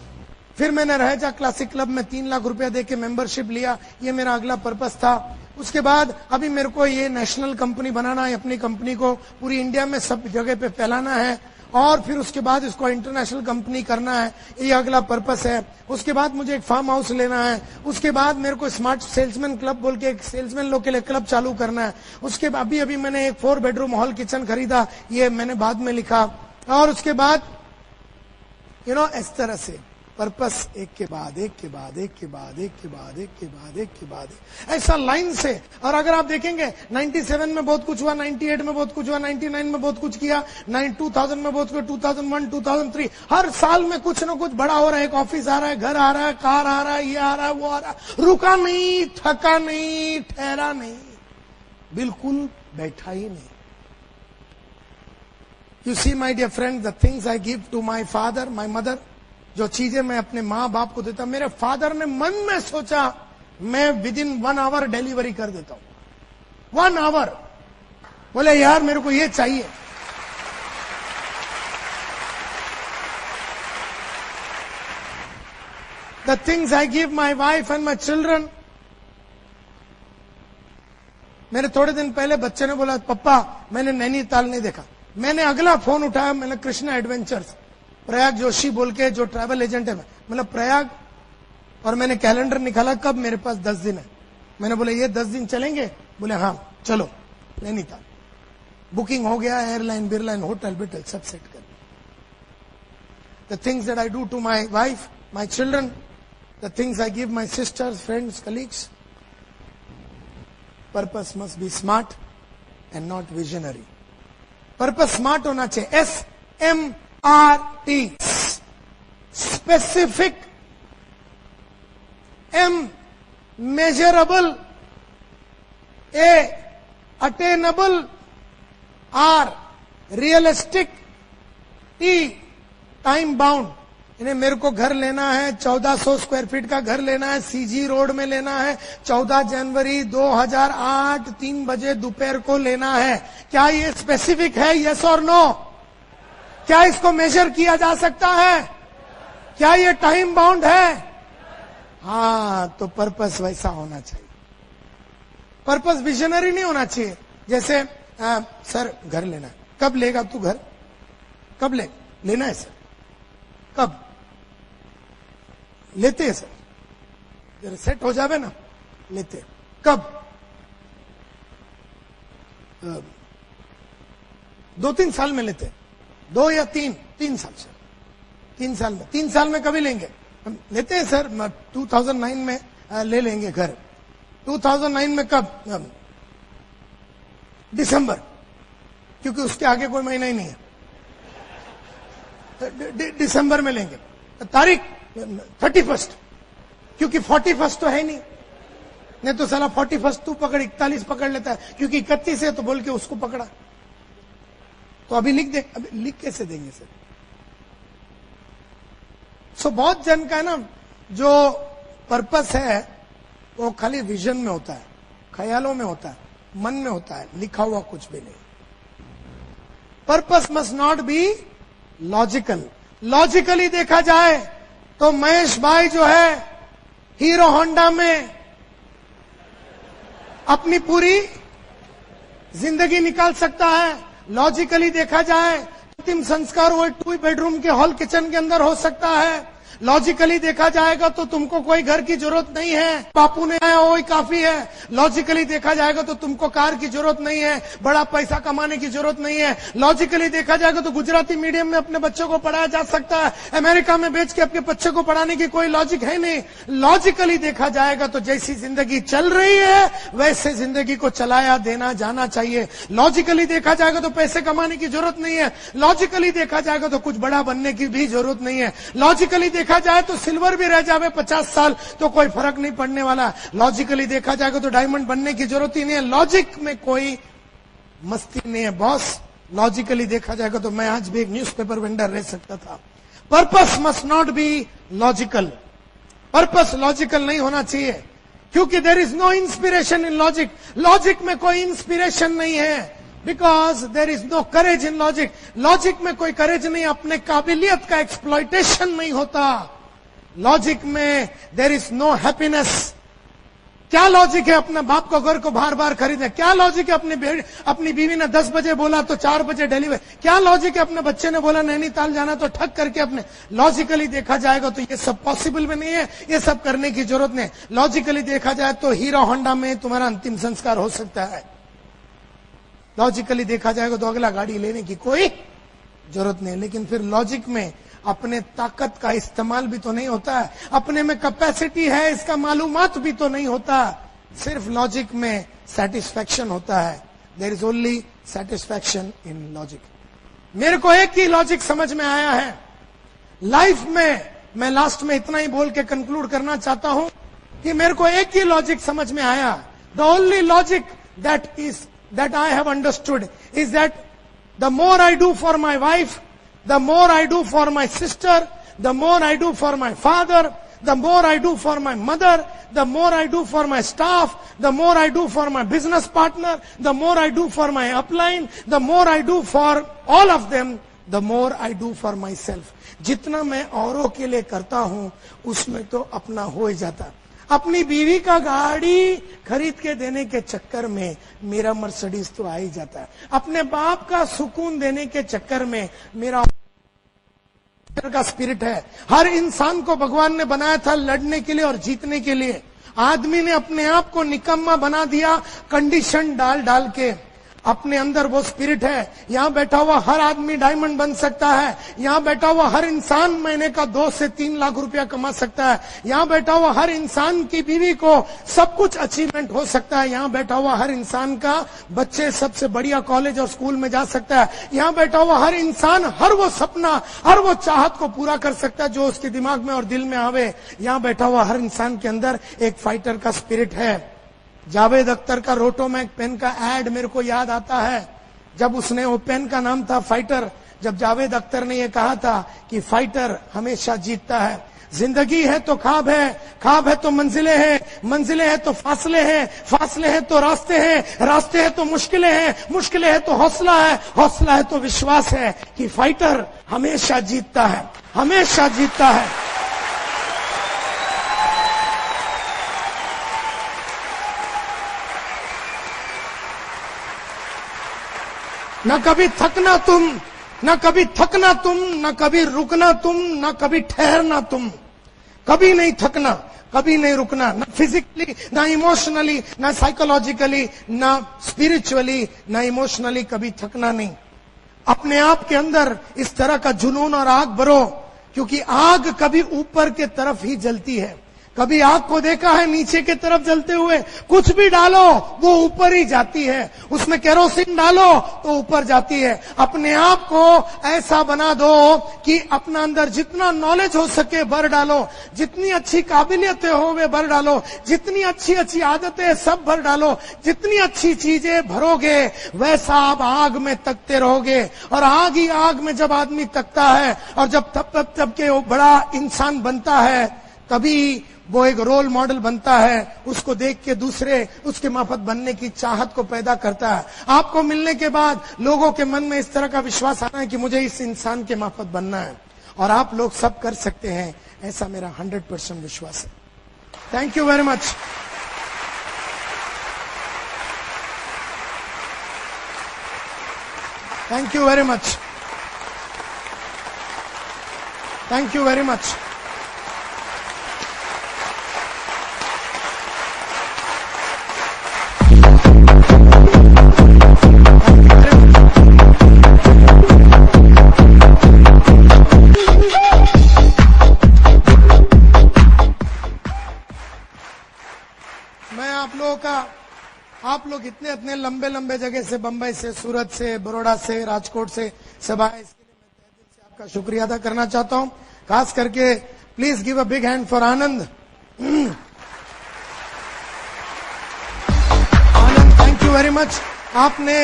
फिर मैंने रहेजा क्लासिक क्लब में 3 लाख रुपया देके मेंबरशिप लिया, ये मेरा अगला पर्पस था। उसके बाद अभी मेरे को ये नेशनल कंपनी बनाना है, अपनी कंपनी को पूरी इंडिया में सब जगह पे फैलाना है, और फिर उसके बाद इसको इंटरनेशनल कंपनी करना है, ये अगला पर्पस है। उसके बाद मुझे एक फार्म हाउस लेना है, उसके बाद मेरे को स्मार्ट सेल्समैन क्लब बोल के एक सेल्समैन लोग के लिए क्लब चालू करना है। उसके बाद अभी मैंने एक 4 बेडरूम हॉल किचन खरीदा, ये मैंने बाद में लिखा। और उसके बाद इस तरह से पर्पस एक के बाद एक के बाद एक के बाद एक के बाद एक के बाद एक के बाद ऐसा लाइन से। और अगर आप देखेंगे 97 में बहुत कुछ हुआ, 98 में बहुत कुछ हुआ, 99 में बहुत कुछ किया, 2000 में बहुत कुछ, 2001, 2003, हर साल में कुछ ना कुछ बड़ा हो रहा है। एक ऑफिस आ रहा है, घर आ रहा है, कार आ रहा है, ये आ रहा है, वो आ रहा है। रुका नहीं, थका नहीं, ठहरा नहीं, बिल्कुल बैठा ही नहीं। You see my dear friend, the things I give to my father, my mother, जो चीजें मैं अपने माँ बाप को देता, मेरे फादर ने मन में सोचा मैं विदिन 1 आवर डिलीवरी कर देता हूं। 1 आवर, बोले यार मेरे को ये चाहिए। The things I give my wife and my children. मेरे थोड़े दिन पहले बच्चे ने बोला पप्पा मैंने नैनीताल नहीं देखा। मैंने अगला फोन उठाया, मैंने कृष्णा एडवेंचर्स, प्रयाग जोशी बोल के जो ट्रैवल एजेंट है, मतलब प्रयाग, और मैंने कैलेंडर निकाला, कब, मेरे पास 10 दिन है। मैंने बोला ये 10 दिन चलेंगे? बोले हाँ चलो नैनीताल। बुकिंग हो गया, एयरलाइन बिरलाइन होटल बिटल सब सेट कर। The things that I do to my wife, my children, the things I give my sisters, friends, colleagues. Purpose must be smart and not visionary. Purpose smart होना चाहिए, SMRT, specific, M, measurable, A, attainable, R, realistic, T, time bound। इन्हें मेरे को घर लेना है, 1400 square feet का घर लेना है, CG रोड में लेना है, 14 जनवरी 2008 3 बजे दोपहर को लेना है। क्या ये स्पेसिफिक है? यस और नो? क्या इसको मेजर किया जा सकता है? क्या ये टाइम बाउंड है? हाँ, तो पर्पस वैसा होना चाहिए। पर्पस विजनरी नहीं होना चाहिए। जैसे सर घर लेना है, कब लेगा तू घर? कब लेना है सर? कब लेते हैं सर? जरा सेट हो जावे ना, लेते। कब? 2-3 साल में लेते, 2 या 3 साल से, 3 साल में, 3 साल में कभी लेंगे? हम लेते हैं सर 2009 में ले लेंगे घर। 2009 में कब? दिसंबर, क्योंकि उसके आगे कोई महीना ही नहीं है। दिसंबर में लेंगे। तारीख 31, क्योंकि 41 तो है नहीं तो साला 41 तू पकड़, 41 पकड़ लेता है, क्योंकि 31 है तो बोल के उसको पकड़ा। तो अभी लिख दे, अभी लिख कैसे देंगे सर? सो बहुत जन का ना जो पर्पस है वो खाली विजन में होता है, ख्यालों में होता है, मन में होता है, लिखा हुआ कुछ भी नहीं। Purpose must not be logical. Logically देखा जाए तो महेश भाई जो है हीरो होंडा में अपनी पूरी जिंदगी निकाल सकता है। लॉजिकली देखा जाए अंतिम संस्कार वो 2 बेडरूम के हॉल किचन के अंदर हो सकता है। लॉजिकली देखा जाएगा तो तुमको कोई घर की जरूरत नहीं है, बापू ने आया वो ही काफी है। लॉजिकली देखा जाएगा तो तुमको कार की जरूरत नहीं है, बड़ा पैसा कमाने की जरूरत नहीं है। लॉजिकली देखा जाएगा तो गुजराती मीडियम में अपने बच्चों को पढ़ाया जा सकता है, अमेरिका में बेच के अपने बच्चे को पढ़ाने की कोई लॉजिक है नहीं। लॉजिकली देखा जाएगा तो जैसी जिंदगी चल रही है वैसे जिंदगी को चलाया देना जाना चाहिए। लॉजिकली देखा जाएगा तो पैसे कमाने की जरूरत नहीं है। लॉजिकली देखा जाएगा तो कुछ बड़ा बनने की भी जरूरत नहीं है। लॉजिकली देखा जाए तो सिल्वर भी रह जावे 50 साल तो कोई फर्क नहीं पड़ने वाला। लॉजिकली देखा जाएगा तो डायमंड बनने की जरूरत ही नहीं है। लॉजिक में कोई मस्ती नहीं है बॉस। लॉजिकली देखा जाएगा तो मैं आज भी एक न्यूज़पेपर वेंडर रह सकता था। Purpose must not be logical, purpose logical नहीं होना चाहिए, क्योंकि there is no inspiration in logic. Logic में कोई इंस्पिरेशन नहीं है, because there is no courage in logic. Logic में कोई करेज नहीं, अपने काबिलियत का एक्सप्लॉयटेशन नहीं होता। लॉजिक में देर इज नो हैप्पीनेस। क्या लॉजिक है अपने बाप को घर को बार बार खरीदे? क्या लॉजिक है अपनी बीवी ने 10 बजे बोला तो 4 बजे डिलीवर? क्या लॉजिक है अपने बच्चे ने बोला नैनीताल जाना तो ठग करके अपने? लॉजिकली देखा जाएगा तो ये सब पॉसिबल भी नहीं है, ये सब करने की जरूरत नहीं। लॉजिकली देखा जाए तो हीरो होंडा में तुम्हारा अंतिम संस्कार हो सकता है। लॉजिकली देखा जाएगा तो अगला गाड़ी लेने की कोई जरूरत नहीं। लेकिन फिर लॉजिक में अपने ताकत का इस्तेमाल भी तो नहीं होता है, अपने में कैपेसिटी है इसका मालूमात भी तो नहीं होता। सिर्फ लॉजिक में सेटिस्फैक्शन होता है। There is only satisfaction in logic. मेरे को एक ही लॉजिक समझ में आया है लाइफ में। मैं लास्ट में इतना ही बोल के कंक्लूड करना चाहता हूं कि मेरे को एक ही लॉजिक समझ में आया। The only logic that I have understood is that the more I do for my wife, the more I do for my sister, the more I do for my father, the more I do for my mother, the more I do for my staff, the more I do for my business partner, the more I do for my upline, the more I do for all of them, the more I do for myself. जितना मैं औरों के लिए करता हूं उसमें तो अपना हो ही जाता। अपनी बीवी का गाड़ी खरीद के देने के चक्कर में मेरा मर्सिडीज तो आ ही जाता है। अपने बाप का सुकून देने के चक्कर में मेरा का स्पिरिट है। हर इंसान को भगवान ने बनाया था लड़ने के लिए और जीतने के लिए। आदमी ने अपने आप को निकम्मा बना दिया कंडीशन डाल डाल के। अपने अंदर वो स्पिरिट है। यहां बैठा हुआ हर आदमी डायमंड बन सकता है। यहां बैठा हुआ हर इंसान महीने का 2 से 3 लाख रुपया कमा सकता है। यहां बैठा हुआ हर इंसान की बीवी को सब कुछ अचीवमेंट हो सकता है। यहां बैठा हुआ हर इंसान का बच्चे सबसे बढ़िया कॉलेज और स्कूल में जा सकता है। यहां बैठा हुआ हर इंसान हर वो सपना हर वो चाहत को पूरा कर सकता है जो उसके दिमाग में और दिल में आवे। यहां बैठा हुआ हर इंसान के अंदर एक फाइटर का स्पिरिट है। जावेद अख्तर का रोटोमैक पेन का एड मेरे को याद आता है। जब उसने वो पेन का नाम था फाइटर। जब जावेद अख्तर ने ये कहा था कि फाइटर हमेशा जीतता है। जिंदगी है तो ख्वाब है, ख्वाब है तो मंजिलें हैं, मंजिलें हैं तो फासले हैं, फासले हैं तो रास्ते हैं, रास्ते हैं तो मुश्किलें हैं, मुश्किलें हैं तो हौसला है, हौसला है तो विश्वास है कि फाइटर हमेशा जीतता है, हमेशा जीतता है। न कभी थकना तुम, न कभी थकना तुम, न कभी रुकना तुम, न कभी ठहरना तुम। कभी नहीं थकना, कभी नहीं रुकना, न फिजिकली, न इमोशनली, न साइकोलॉजिकली, न स्पिरिचुअली, न इमोशनली, कभी थकना नहीं। अपने आप के अंदर इस तरह का जुनून और आग भरो, क्योंकि आग कभी ऊपर के तरफ ही जलती है। कभी आग को देखा है नीचे की तरफ जलते हुए? कुछ भी डालो वो ऊपर ही जाती है। उसमें केरोसिन डालो तो ऊपर जाती है। अपने आप को ऐसा बना दो कि अपना अंदर जितना नॉलेज हो सके भर डालो, जितनी अच्छी काबिलियतें हो वे भर डालो, जितनी अच्छी अच्छी आदतें सब भर डालो। जितनी अच्छी चीजें भरोगे वैसा आप आग में तकते रहोगे। और आग ही आग में जब आदमी तकता है और जब तब के वो बड़ा इंसान बनता है तभी वो एक रोल मॉडल बनता है। उसको देख के दूसरे उसके माफत बनने की चाहत को पैदा करता है। आपको मिलने के बाद लोगों के मन में इस तरह का विश्वास आना है कि मुझे इस इंसान के माफत बनना है और आप लोग सब कर सकते हैं, ऐसा मेरा 100% विश्वास है। Thank you very much. Thank you very much. Thank you very much. आप लोग इतने लंबे लंबे जगह से, बंबई से, सूरत से, बड़ौदा से, राजकोट से सब आए, इसके लिए मैं तहे दिल से आपका शुक्रिया अदा करना चाहता हूं। खास करके please give a big hand for Anand. Anand, thank you very much. आपने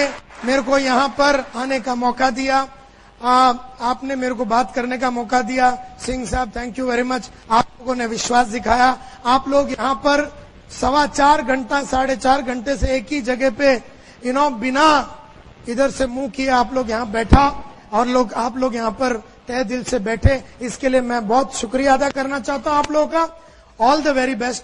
मेरे को यहाँ पर आने का मौका दिया, आपने मेरे को बात करने का मौका दिया। सिंह साहब, थैंक यू वेरी मच। आप लोगों ने विश्वास दिखाया। आप लोग यहाँ पर 4.25 घंटा 4.5 घंटे से एक ही जगह पे बिना इधर से मुंह किए आप लोग यहाँ बैठा और आप लोग यहाँ पर तहे दिल से बैठे, इसके लिए मैं बहुत शुक्रिया अदा करना चाहता हूँ आप लोगों का। All the very best.